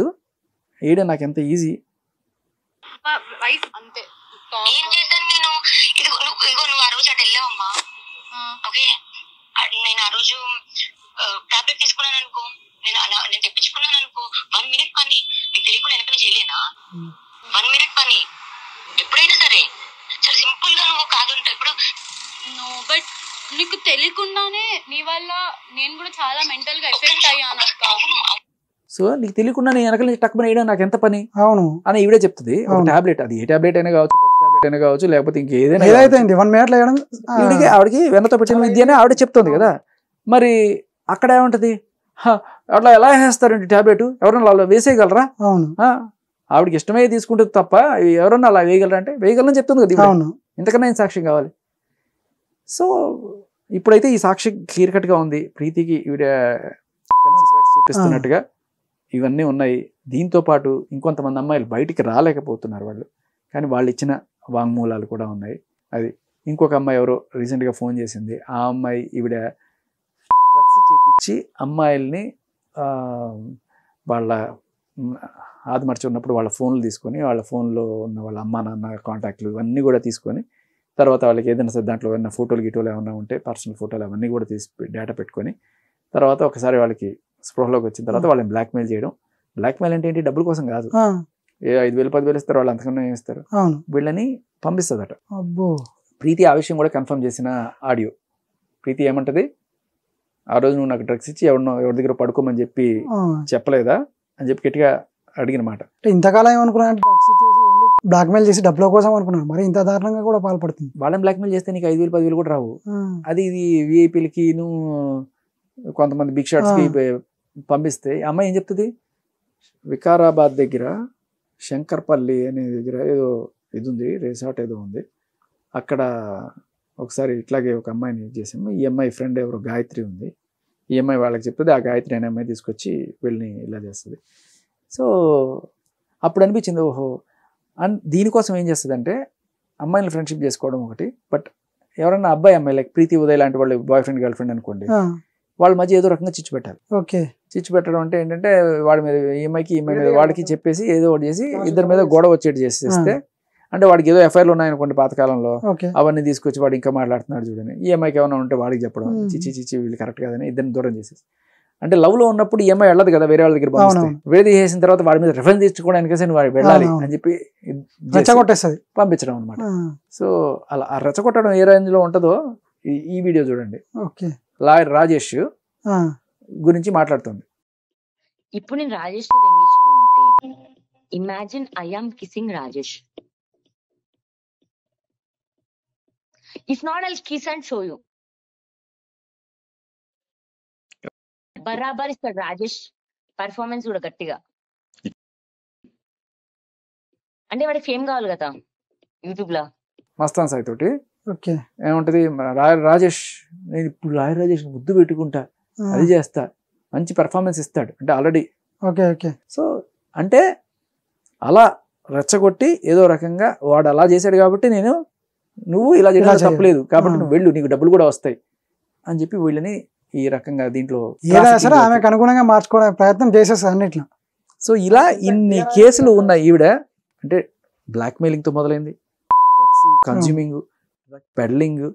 వేయడం నాకు ఎంత ఈజీ. అంతే ఏం చేశాను నేను? ఇదిగో నువ్వు ఆ రోజు అటు వెళ్ళావమ్మా. ఓకే, నేను ఆ రోజు టాబ్లెట్ తీసుకున్నాను అనుకో, నేను తెప్పించుకున్నాను అనుకో, 1 minute పని నీకు తెలియకుండా వెనకనే చేయలేనా? 1 minute పని ఎప్పుడైనా సరే చాలా సింపుల్ గా నువ్వు కాదుంటా. ఇప్పుడు బట్ నీకు తెలియకుండానే నీ వల్ల నేను కూడా చాలా మెంటల్ గా ఎఫెక్ట్ అయ్యాను అక్క. సో నీకు తెలియకుండా నేను వెనకల టక్ వేయడం నాకు ఎంత పని అవును అని ఈవిడే చెప్తుంది. ఒక టాబ్లెట్, అది ఏ టాబ్లెట్ అయినా కావచ్చు, డ్రగ్స్ టాబ్లెట్ అయినా కావచ్చు, లేకపోతే ఇంకేదైనా ఏదైతే 1 minute వేయడం ఆవిడకి వెన్నతో పెట్టిన విద్య అని ఆవిడ చెప్తుంది కదా. మరి అక్కడ ఏముంటది, అట్లా ఎలా వేస్తారండి టాబ్లెట్, ఎవరన్నా అలా వేసేయగలరా? అవును, ఆవిడకి ఇష్టమే తీసుకుంటుంది తప్ప ఎవరన్నా అలా వేయగలరా అంటే వేయగలరని చెప్తుంది కదా. అవును, ఇంతకన్నా ఏం సాక్ష్యం కావాలి? సో ఇప్పుడైతే ఈ సాక్షి క్లియర్ కట్ గా ఉంది. ప్రీతికి ఈవిడ చూపిస్తున్నట్టుగా ఇవన్నీ ఉన్నాయి. దీంతో పాటు ఇంకొంతమంది అమ్మాయిలు బయటికి రాలేకపోతున్నారు వాళ్ళు, కానీ వాళ్ళు ఇచ్చిన వాంగ్మూలాలు కూడా ఉన్నాయి. అది ఇంకొక అమ్మాయి ఎవరో రీసెంట్గా ఫోన్ చేసింది. ఆ అమ్మాయి ఈవిడ డ్రగ్స్ చేపించి అమ్మాయిల్ని వాళ్ళ ఆదిమర్చి ఉన్నప్పుడు వాళ్ళ ఫోన్లు తీసుకొని, వాళ్ళ ఫోన్లో ఉన్న వాళ్ళ అమ్మా నాన్న కాంటాక్ట్లు ఇవన్నీ కూడా తీసుకొని, తర్వాత వాళ్ళకి ఏదైనా సరే దాంట్లో ఏమైనా ఫోటోలు గిటోలు ఏమైనా ఉంటే పర్సనల్ ఫోటోలు అవన్నీ కూడా తీసి డేటా పెట్టుకొని, తర్వాత ఒకసారి వాళ్ళకి స్పృహలోకి వచ్చిన తర్వాత వాళ్ళని బ్లాక్మెయిల్ చేయడం. బ్లాక్మెయిల్ అంటే ఏంటి? డబ్బుల కోసం కాదు. 5,000 10,000 ఇస్తారు, వాళ్ళు అంతకన్నా ఏం ఇస్తారు, వీళ్ళని పంపిస్తుందట. ప్రీతి ఆ విషయం కూడా కన్ఫర్మ్ చేసిన ఆడియో. ప్రీతి ఏమంటది, ఆ రోజు నువ్వు నాకు డ్రగ్స్ ఇచ్చి ఎవరి దగ్గర పడుకోమని చెప్పి చెప్పలేదా అని చెప్పి గట్టిగా అడిగిన మాట. ఇంతకాలం ఏమనుకున్నా, డ్రగ్స్ ఇచ్చేసి ఓన్లీ బ్లాక్మెయిల్ చేసి డబ్బుల కోసం అనుకున్నాను, మరి ఇంత దారుణంగా కూడా పాల్పడుతుంది. వాళ్ళని బ్లాక్మెయిల్ చేస్తే నీకు 5,000 10,000 కూడా రావు. అది ఇది విఐపీలకి కొంతమంది బిగ్ షాట్స్కి పంపిస్తే అమ్మాయి ఏం చెప్తుంది, వికారాబాద్ దగ్గర శంకర్పల్లి అనే దగ్గర ఏదో ఇది ఉంది, రిసార్ట్ ఏదో ఉంది, అక్కడ ఒకసారి ఇట్లాగే ఒక అమ్మాయిని ఇది చేసాము. ఈ అమ్మాయి ఫ్రెండ్ ఎవరో గాయత్రి ఉంది, ఈ అమ్మాయి వాళ్ళకి చెప్తుంది, ఆ గాయత్రి అనే అమ్మాయి తీసుకొచ్చి వీళ్ళని ఇలా చేస్తుంది. సో అప్పుడు అనిపించింది, ఓహో. అండ్ దీనికోసం ఏం చేస్తుంది అంటే అమ్మాయిని ఫ్రెండ్షిప్ చేసుకోవడం ఒకటి, బట్ ఎవరన్నా అబ్బాయి అమ్మాయి లైక్ ప్రీతి ఉదయ్ లాంటి వాళ్ళు బాయ్ ఫ్రెండ్ గర్ల్ ఫ్రెండ్ అనుకోండి, వాళ్ళ మధ్య ఏదో రకంగా చిచ్చు పెట్టాలి. ఓకే, చిచ్చు పెట్టడం అంటే ఏంటంటే వాడి మీద ఈఎంఐకి మీద వాడికి చెప్పేసి ఏదో ఒకటి చేసి ఇద్దరి మీద గొడవ వచ్చేటి చేసేస్తే, అంటే వాడికి ఏదో ఎఫ్ఐఆర్లు ఉన్నాయనుకోండి పాతకాలంలో, అవన్నీ తీసుకొచ్చి వాడు ఇంకా మాట్లాడుతున్నాడు చూడండి, ఈఎంఐకి ఏమైనా ఉంటే వాడికి చెప్పడం, చిచ్చి వీళ్ళు కరెక్ట్ కాదని ఇద్దరిని దూరం చేసేసి. అంటే లవ్ లో ఉన్నప్పుడు ఈఎంఐ వెళ్ళదు కదా వేరే వాళ్ళ దగ్గర, వేరే చేసిన తర్వాత వాడి మీద రిఫరెన్స్ తీసుకోవడానికి వాడు వెళ్ళాలి అని చెప్పి రెచ్చగొట్టేస్తుంది, పంపించడం అనమాట. సో అలా ఆ రెచ్చగొట్టడం ఏ రేంజ్ లో ఉంటుందో ఈ వీడియో చూడండి. లాయర్ రాజేష్ గురించి మాట్లాడుతుంది. ఇప్పుడు నేను రాజేష్ తో తెంగించుకుంటే imagine I am kissing Rajesh. If not I'll kiss and show you. బరాబర్ ఇస్తాడు రాజేష్ పర్ఫార్మెన్స్ కూడా గట్టిగా. అంటే వాడికి ఫేమ్ కావాలి కదా యూట్యూబ్ లో. మస్తాన్ సాయి తోటి ఓకే ఏముంటది, రాజేష్ నేను ఇప్పుడు రాజేష్ ముద్దు పెట్టుకుంటా, అది చేస్తా, మంచి పెర్ఫార్మెన్స్ ఇస్తాడు అంటే ఆల్రెడీ. ఓకే ఓకే సో అంటే అలా రెచ్చగొట్టి ఏదో రకంగా వాడు అలా చేశాడు కాబట్టి నువ్వు ఇలా చేయడం తప్పలేదు కాబట్టి నువ్వు వెళ్ళు, నీకు డబ్బులు కూడా వస్తాయి అని చెప్పి వీళ్ళని ఈ రకంగా దీంట్లో సరే ఆమెకు అనుగుణంగా మార్చుకోవడం ప్రయత్నం చేసేస్తారు అన్నిట్లో. సో ఇలా ఇన్ని కేసులు ఉన్నాయి. ఈవిడ అంటే బ్లాక్ మెయిలింగ్తో మొదలైంది, డ్రగ్స్ కన్జ్యూమింగ్, పెడ్లింగ్,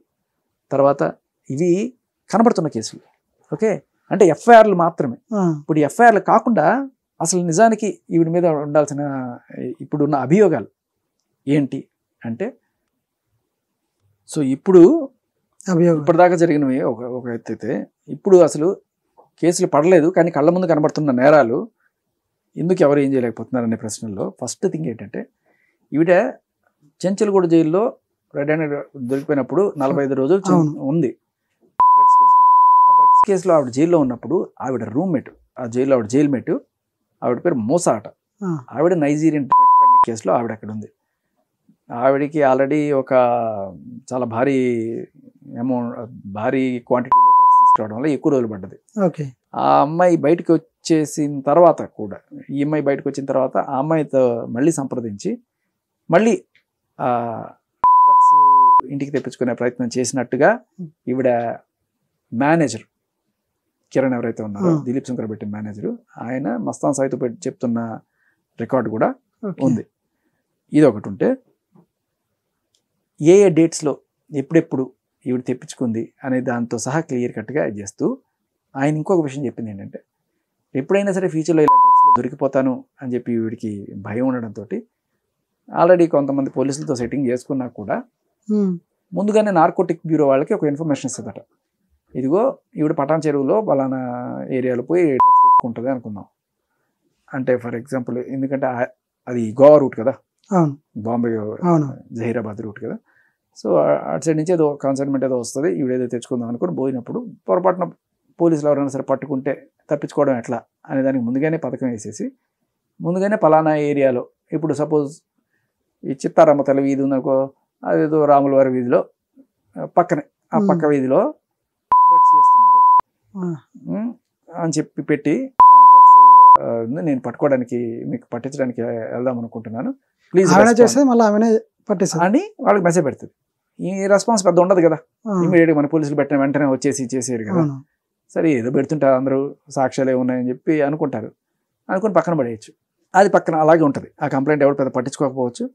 తర్వాత ఇవి కనబడుతున్న కేసులు. ఓకే అంటే ఎఫ్ఐఆర్లు మాత్రమే. ఇప్పుడు ఎఫ్ఐఆర్లు కాకుండా అసలు నిజానికి ఈవిడ మీద ఉండాల్సిన ఇప్పుడున్న అభియోగాలు ఏంటి అంటే, సో ఇప్పటిదాకా జరిగినవి ఒక ఎత్తైతే, ఇప్పుడు అసలు కేసులు పడలేదు కానీ కళ్ళ ముందు కనబడుతున్న నేరాలు ఎందుకు ఎవరు ఏం చేయలేకపోతున్నారు అనే ప్రశ్నల్లో ఫస్ట్ థింగ్ ఏంటంటే, ఈవిడ చెంచల్గూడ జైల్లో రెడ్ హ్యాండెడ్ దొరికిపోయినప్పుడు 45 రోజులు ఉంది డ్రగ్స్ కేసులో. ఆ డ్రగ్స్ కేసులో ఆవిడ జైల్లో ఉన్నప్పుడు ఆవిడ రూమ్మేట్, ఆ జైల్లో ఆవిడ జైల్ మేట్, ఆవిడ పేరు మోసా అట. ఆవిడ నైజీరియన్ డ్రగ్ పెడ్లింగ్ కేసులో ఆవిడ అక్కడ ఉంది. ఆవిడకి ఆల్రెడీ ఒక చాలా భారీ క్వాంటిటీలో డ్రగ్స్ తీసుకురావడం వల్ల ఎక్కువ రోజులు పడ్డది. ఆ అమ్మాయి బయటకు వచ్చేసిన తర్వాత కూడా, ఈ అమ్మాయి బయటకు వచ్చిన తర్వాత ఆ అమ్మాయితో మళ్ళీ సంప్రదించి మళ్ళీ డ్రగ్స్ ఇంటికి తెప్పించుకునే ప్రయత్నం చేసినట్టుగా ఈవిడ మేనేజర్ కిరణ్ ఎవరైతే ఉన్నారో, దిలీప్ శంకర్ పెట్టిన మేనేజరు, ఆయన మస్తాన్ సాయితో చెప్తున్న రికార్డు కూడా ఉంది. ఇది ఒకటి ఉంటే, ఏ డేట్స్లో ఎప్పుడెప్పుడు ఈవిడ తెప్పించుకుంది అనే దాంతో సహా క్లియర్ కట్గా చేస్తూ ఆయన ఇంకొక విషయం చెప్పింది ఏంటంటే, ఎప్పుడైనా సరే ఫ్యూచర్లో ఇలా డ్రగ్స్లో దొరికిపోతాను అని చెప్పి వీడికి భయం ఉండడంతో ఆల్రెడీ కొంతమంది పోలీసులతో సెట్టింగ్ చేసుకున్నా కూడా ముందుగానే నార్కోటిక్ బ్యూరో వాళ్ళకి ఒక ఇన్ఫర్మేషన్ ఇస్తుందట. ఇదిగో ఈవిడ పటాన్ చెరువులో పలానా ఏరియాలో పోయి డ్రగ్స్ తెచ్చుకుంటుంది అనుకుందాం అంటే, ఫర్ ఎగ్జాంపుల్ ఎందుకంటే అది గోవా రూట్ కదా, బాంబే జహీరాబాద్ రూట్ కదా. సో అటు సైడ్ నుంచి ఏదో కన్సైన్మెంట్ ఏదో వస్తుంది, ఈవిడ ఏదో తెచ్చుకుందాం అనుకుని పోయినప్పుడు పొరపాటున పోలీసులు ఎవరైనా సరే పట్టుకుంటే తప్పించుకోవడం ఎట్లా అనే దానికి ముందుగానే పథకం వేసేసి, ముందుగానే పలానా ఏరియాలో, ఇప్పుడు సపోజ్ ఈ చిత్తారమ్మ తల్లి వీధి ఉందనుకో, అదేదో రాముల వారి వీధిలో పక్కనే ఆ పక్క వీధిలో డ్రగ్స్ చేస్తున్నారు అని చెప్పి పెట్టి, డ్రగ్స్ నేను పట్టుకోవడానికి మీకు పట్టించడానికి వెళ్దాం అనుకుంటున్నాను ప్లీజ్ అని వాళ్ళకి మెసేజ్ పెడుతుంది. ఈ రెస్పాన్స్ పెద్ద ఉండదు కదా, ఇమీడియట్గా మన పోలీసులు పెట్టిన వెంటనే వచ్చేసి చేసేరు కదా. సరే ఏదో పెడుతుంటారు, అందరూ సాక్ష్యాలు ఏమున్నాయని చెప్పి అనుకుని పక్కన పడేయచ్చు. అది పక్కన అలాగే ఉంటుంది. ఆ కంప్లైంట్ ఎవరు పెద్ద పట్టించుకోకపోవచ్చు,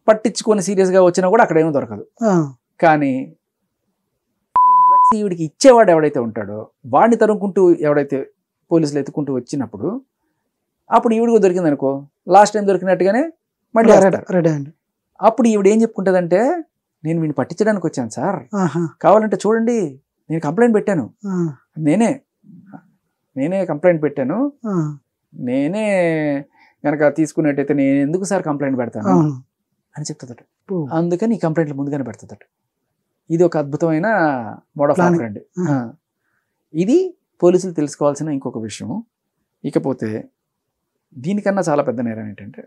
పట్టించుకొని సీరియస్గా వచ్చినా కూడా అక్కడ ఏమీ దొరకదు. కానీ ఈ డ్రగ్స్ ఈవిడికి ఇచ్చేవాడు ఎవడైతే ఉంటాడో వాడిని తరుముకుంటూ ఎవడైతే పోలీసులు ఎత్తుకుంటూ వచ్చినప్పుడు, అప్పుడు ఈవిడికి దొరికింది అనుకో, లాస్ట్ టైం దొరికినట్టుగానే మళ్ళీ అప్పుడు ఈవిడ ఏం చెప్పుకుంటుందంటే, నేను వీడిని పట్టించడానికి వచ్చాను సార్, కావాలంటే చూడండి నేను కంప్లైంట్ పెట్టాను, నేనే కంప్లైంట్ పెట్టాను, నేనే కనుక తీసుకున్నట్టయితే నేను ఎందుకు సార్ కంప్లైంట్ పెడతాను అని చెప్తుందట. అందుకని ఈ కంప్లైంట్లు ముందుగానే పెడుతుందట. ఇది ఒక అద్భుతమైన మోడ్ ఆఫ్ ఆపరేండ్. ఇది పోలీసులు తెలుసుకోవాల్సిన ఇంకొక విషయం. ఇకపోతే దీనికన్నా చాలా పెద్ద నేరం ఏంటంటే,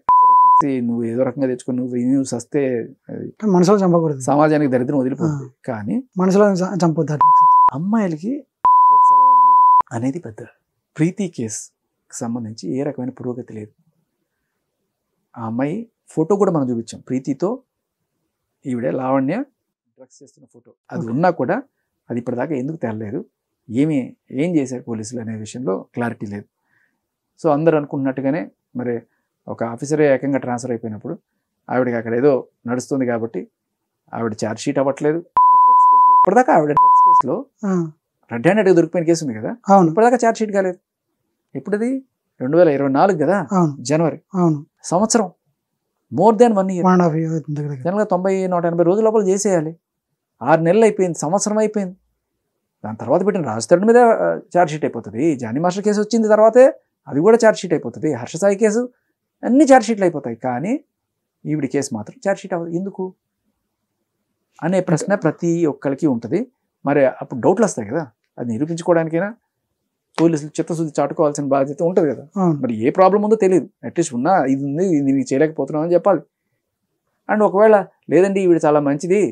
నువ్వు ఏదో రకంగా తెచ్చుకొని నువ్వు సస్తే మనుషులు చంపకూడదు, సమాజానికి దరిద్రం వదిలిపోతుంది, కానీ మనుషులను చంపొద్దు. అమ్మాయిలకి డ్రగ్స్ అలవాటు చేయడం అనేది పెద్ద. ప్రీతి కేసుకి సంబంధించి ఏ రకమైన పురోగతి లేదు. ఆ అమ్మాయి ఫోటో కూడా మనం చూపించాం, ప్రీతితో ఈవిడ లావణ్య డ్రగ్స్ చేస్తున్న ఫోటో. అది ఉన్నా కూడా అది ఇప్పటిదాకా ఎందుకు తేలలేదు, ఏం చేశారు పోలీసులు అనే విషయంలో క్లారిటీ లేదు. సో అందరూ అనుకుంటున్నట్టుగానే మరి ఒక ఆఫీసరే ఏకంగా ట్రాన్స్ఫర్ అయిపోయినప్పుడు ఆవిడకి అక్కడ ఏదో నడుస్తుంది కాబట్టి ఆవిడ ఛార్జ్ షీట్ అవ్వట్లేదు. ఇప్పటిదాకా ఆవిడ డ్రగ్స్ కేసులో రెడ్ హ్యాండెడ్గా దొరికిపోయిన కేసు ఉంది కదా, ఇప్పటిదాకా ఛార్జ్ షీట్ కాలేదు. ఎప్పుడది 2024 కదా, జనవరి, సంవత్సరం, మోర్ దాన్ 1 year. జనరల్గా 90-180 రోజుల లోపల చేసేయాలి. 6 నెలలు అయిపోయింది, సంవత్సరం అయిపోయింది. దాని తర్వాత పెట్టిన రాజతరుణ్ మీద ఛార్జ్ షీట్ అయిపోతుంది. జానీ మాస్టర్ కేసు వచ్చింది తర్వాతే అది కూడా ఛార్జ్ షీట్ అయిపోతుంది. హర్షసాయి కేసు అన్ని ఛార్జ్ షీట్లు అయిపోతాయి, కానీ ఈవిడి కేసు మాత్రం ఛార్జ్ షీట్ అవ్వదు. ఎందుకు అనే ప్రశ్న ప్రతి ఒక్కరికి ఉంటుంది. మరి అప్పుడు డౌట్లు వస్తాయి కదా, అది నిరూపించుకోవడానికైనా పోలీసులు చిత్తశుద్ధి చాటుకోవాల్సిన బాధ్యత ఉంటుంది కదా. అవును. మరి ఏ ప్రాబ్లం ఉందో తెలియదు, అట్లీస్ట్ ఉన్నా ఇది ఉంది, ఇది నీకు చేయలేకపోతున్నాం అని చెప్పాలి. అండ్ ఒకవేళ లేదండి ఈవిడ చాలా మంచిది,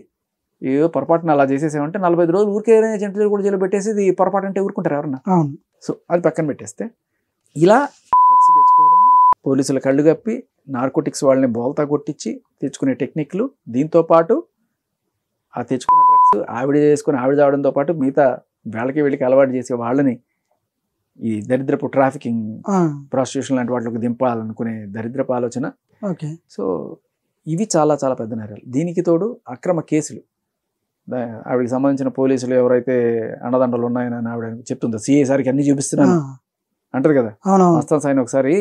ఏదో పొరపాటున అలా చేసేసామంటే 45 రోజులు ఊరికే జంటలు కూడా జైలు పెట్టేసి ఇది పొరపాటు అంటే ఊరుకుంటారు ఎవరన్నా. అవును. సో అది పక్కన పెట్టేస్తే ఇలా డ్రగ్స్ తెచ్చుకోవడం, పోలీసుల కళ్ళు కప్పి నార్కోటిక్స్ వాళ్ళని బోల్తా కొట్టించి తెచ్చుకునే టెక్నిక్లు, దీంతో పాటు ఆ తెచ్చుకున్న డ్రగ్స్ ఆవిడ చేసుకుని ఆవిడ తావడంతో పాటు మిగతా వీళ్ళకి అలవాటు చేసే వాళ్ళని ఈ దరిద్రపు ట్రాఫికింగ్, ప్రాస్టిట్యూషన్ లాంటి వాటికి దింపాలనుకునే దరిద్రపు ఆలోచన. ఓకే. సో ఇవి చాలా చాలా పెద్ద నేరాలు. దీనికి తోడు అక్రమ కేసులు. ఆవిడకి సంబంధించిన పోలీసులు ఎవరైతే అండదండలు ఉన్నాయని ఆవిడ చెప్తుందో, సిఐ సార్కి అన్ని చూపిస్తున్నాను అంటారు కదా. మస్తాన్ సాయిని ఒకసారి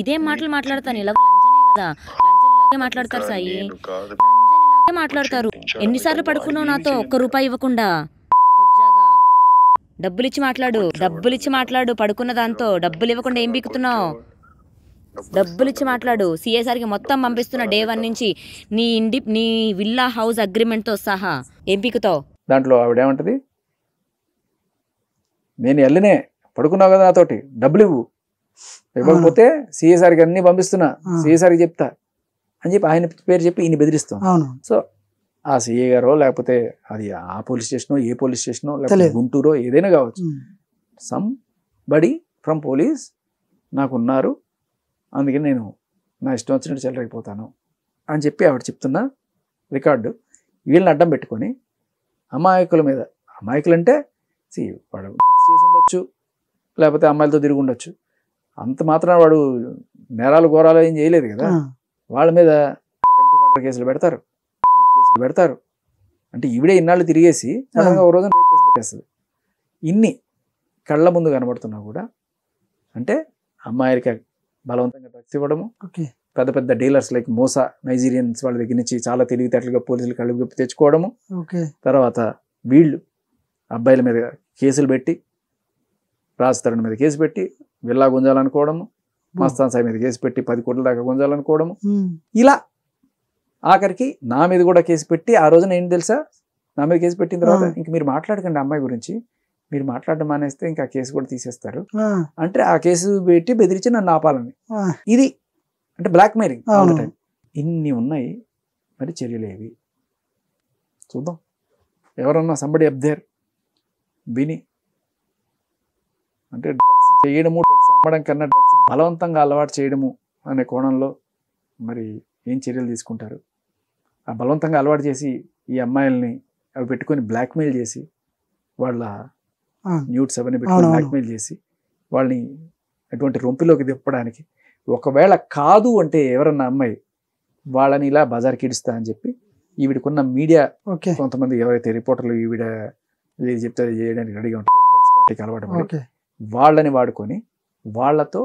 ఇదే మాటలు మాట్లాడతాను, ఇలాగ లంజనే కదా, లంజన్ ఇలాగే మాట్లాడతారు సాయి, లంజన్ ఇలాగే మాట్లాడతారు. ఎన్నిసార్లు పడుకున్నావు నాతో ఒక్క రూపాయి ఇవ్వకుండా? కొజ్జాగా డబ్బులు ఇచ్చి మాట్లాడు, పడుకున్న దాంతో డబ్బులు ఇవ్వకుండా ఏం బీకుతున్నావు? డబ్బులు ఇచ్చి మాట్లాడు. సిఎస్ఆర్కి మొత్తం పంపిస్తున్న డే 1 నుంచి నీ విల్లా హౌస్ అగ్రిమెంట్ తో సహా. ఏం పీకుతావు? దాంట్లో ఆవిడేమంటది, నేను వెళ్ళినే పడుకున్నావు కదా నాతోటి, డబ్బులు ఇవ్వకపోతే సిఎస్ఆర్కి అన్ని పంపిస్తున్నా, సిఎస్ఆర్కి చెప్తా అని చెప్పి ఆయన పేరు చెప్పి ఈయన బెదిరిస్తాం. సో ఆ సిఏ గారో లేకపోతే అది ఆ పోలీస్ స్టేషనో, ఏ పోలీస్ స్టేషనో, లేకపోతే గుంటూరో ఏదైనా కావచ్చు, సమ్ బడి ఫ్రమ్ పోలీస్ నాకున్నారు, అందుకని నేను నా ఇష్టం వచ్చినట్టు చెల్లరైపోతాను అని చెప్పి ఆవిడ చెప్తున్న రికార్డు వీళ్ళని అడ్డం పెట్టుకొని అమాయకుల మీద, అమాయకులు అంటే వాడు చేసి ఉండొచ్చు, లేకపోతే అమ్మాయిలతో తిరిగి ఉండొచ్చు, అంత మాత్రం వాడు నేరాలు ఘోరాలు ఏం చేయలేదు కదా, వాళ్ళ మీద అటెంప్ట్ మర్డర్ కేసులు పెడతారు, రేప్ కేసులు పెడతారు. అంటే ఈవిడే ఇన్నాళ్ళు తిరిగేసి సడన్గా ఒక రోజున రేప్ కేసు పెట్టేస్తుంది. ఇన్ని కళ్ళ ముందు కనబడుతున్నా కూడా అంటే అమ్మాయిలకి బలవంతంగా డ్రగ్స్ ఇవ్వడము, పెద్ద పెద్ద డీలర్స్ లైక్ మోసా, నైజీరియన్స్ వాళ్ళ దగ్గర నుంచి చాలా తెలివితేటలుగా పోలీసులు కళ్ళు గొప్పి తెచ్చుకోవడము, తర్వాత వీళ్ళు అబ్బాయిల మీద కేసులు పెట్టి, రాజ్ తరుణ్ మీద కేసు పెట్టి విల్లా గుంజాలనుకోవడము, మస్తాన్ సాయి మీద కేసు పెట్టి 10 కోట్ల దాకా గుంజాలనుకోవడము, ఇలా ఆఖరికి నా మీద కూడా కేసు పెట్టి, ఆ రోజున ఏంటి తెలుసా, నా మీద కేసు పెట్టిన తర్వాత ఇంక మీరు మాట్లాడకండి అమ్మాయి గురించి, మీరు మాట్లాడడం మానేస్తే ఇంకా కేసు కూడా తీసేస్తారు అంటే ఆ కేసు పెట్టి బెదిరించి నన్ను ఆపాలని. ఇది అంటే బ్లాక్ మెయిలింగ్. ఇన్ని ఉన్నాయి, మరి చర్యలు ఏవి చూద్దాం. ఎవరన్నా సంబడి అప్ దేర్ విని అంటే డ్రగ్స్ చేయడము, డ్రగ్స్ అమ్మడం కన్నా డ్రగ్స్ బలవంతంగా అలవాటు చేయడము అనే కోణంలో మరి ఏం చర్యలు తీసుకుంటారు? ఆ బలవంతంగా అలవాటు చేసి ఈ అమ్మాయిల్ని అవి పెట్టుకొని బ్లాక్మెయిల్ చేసి, వాళ్ళ న్యూట్స్ అవన్నీ పెట్టుకొని బ్లాక్మెయిల్ చేసి వాళ్ళని అటువంటి రొంపిలోకి తిప్పడానికి, ఒకవేళ కాదు అంటే ఎవరన్నా అమ్మాయి వాళ్ళని ఇలా బజార్కి ఇడుస్తా అని చెప్పి ఈవిడకున్న మీడియా కొంతమంది ఎవరైతే రిపోర్టర్లు ఈవిడ ఏది చెప్తే అది చేయడానికి రెడీగా ఉంటారు, డ్రగ్స్ పార్టీకి అలవాటు పడి వాళ్ళని వాడుకొని వాళ్ళతో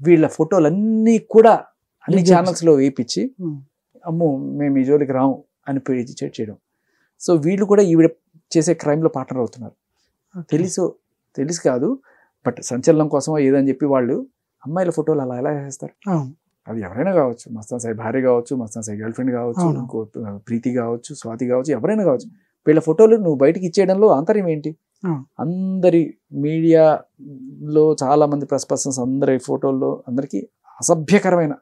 వీళ్ళ ఫోటోలన్నీ కూడా అన్ని ఛానల్స్లో వేయించి అమ్మో మేము ఈ జోలికి రాము అని పేజ్ చేయడం. సో వీళ్ళు కూడా ఈవిడ చేసే క్రైమ్లో పార్ట్నర్ అవుతున్నారు. తెలుసు కాదు, బట్ సంచలనం కోసం ఏదని చెప్పి వాళ్ళు అమ్మాయిల ఫోటోలు అలా ఎలా చేస్తారు? అది ఎవరైనా కావచ్చు, మస్తాన్ సాయి భార్య కావచ్చు, మస్తాన్ సాయి గర్ల్ ఫ్రెండ్ కావచ్చు, ఇంకో ప్రీతి కావచ్చు, స్వాతి కావచ్చు, ఎవరైనా కావచ్చు, వీళ్ళ ఫోటోలు నువ్వు బయటకి ఇచ్చేయడంలో ఆంతర్యం ఏంటి? అందరి మీడియాలో చాలా మంది ప్రెస్ పర్సన్స్ అందరి ఫోటోల్లో అందరికీ అసభ్యకరమైన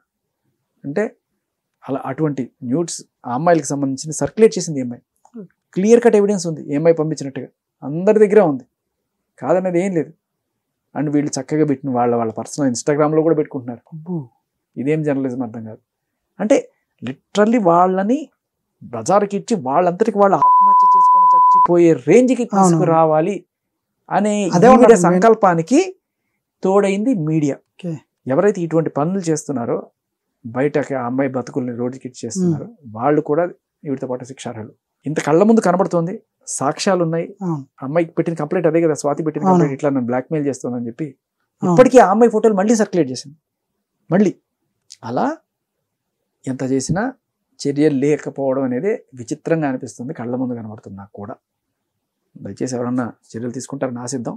అంటే అలా అటువంటి న్యూడ్స్ ఆ అమ్మాయిలకు సంబంధించి సర్క్యులేట్ చేసింది అమ్మాయి. క్లియర్ కట్ ఎవిడెన్స్ ఉంది ఏమై పంపించినట్టుగా, అందరి దగ్గర ఉంది, కాదనేది ఏం లేదు. అండ్ వీళ్ళు చక్కగా పెట్టిన వాళ్ళ పర్సనల్ ఇన్స్టాగ్రామ్లో కూడా పెట్టుకుంటున్నారు. ఇదేం జర్నలిజం అర్థం కాదు. అంటే లిటరల్లీ వాళ్ళని బజార్కి ఇచ్చి వాళ్ళంతటికి వాళ్ళు ఆత్మహత్య చేసుకొని చచ్చిపోయే రేంజ్కి తీసుకురావాలి అనే సంకల్పానికి తోడైంది మీడియా. ఎవరైతే ఇటువంటి పనులు చేస్తున్నారో, బయటకి ఆ అమ్మాయి బతుకుల్ని రోడ్డుకి చేస్తున్నారో వాళ్ళు కూడా వీటితో పాటు శిక్షార్హులు. ఇంత కళ్ళ ముందు కనబడుతోంది, సాక్ష్యాలు ఉన్నాయి. అమ్మాయికి పెట్టిన కంప్లైంట్ అదే కదా, స్వాతి పెట్టిన కంప్లైంట్, ఇట్లా నన్ను బ్లాక్మెయిల్ చేస్తుందని చెప్పి ఇప్పటికీ ఆ అమ్మాయి ఫోటోలు మళ్ళీ సర్క్యులేట్ చేసింది. మళ్ళీ అలా ఎంత చేసినా చర్యలు లేకపోవడం అనేది విచిత్రంగా అనిపిస్తుంది, కళ్ళ ముందు కనబడుతుంది నాకు కూడా. దయచేసి ఎవరన్నా చర్యలు తీసుకుంటారని ఆశిద్దాం.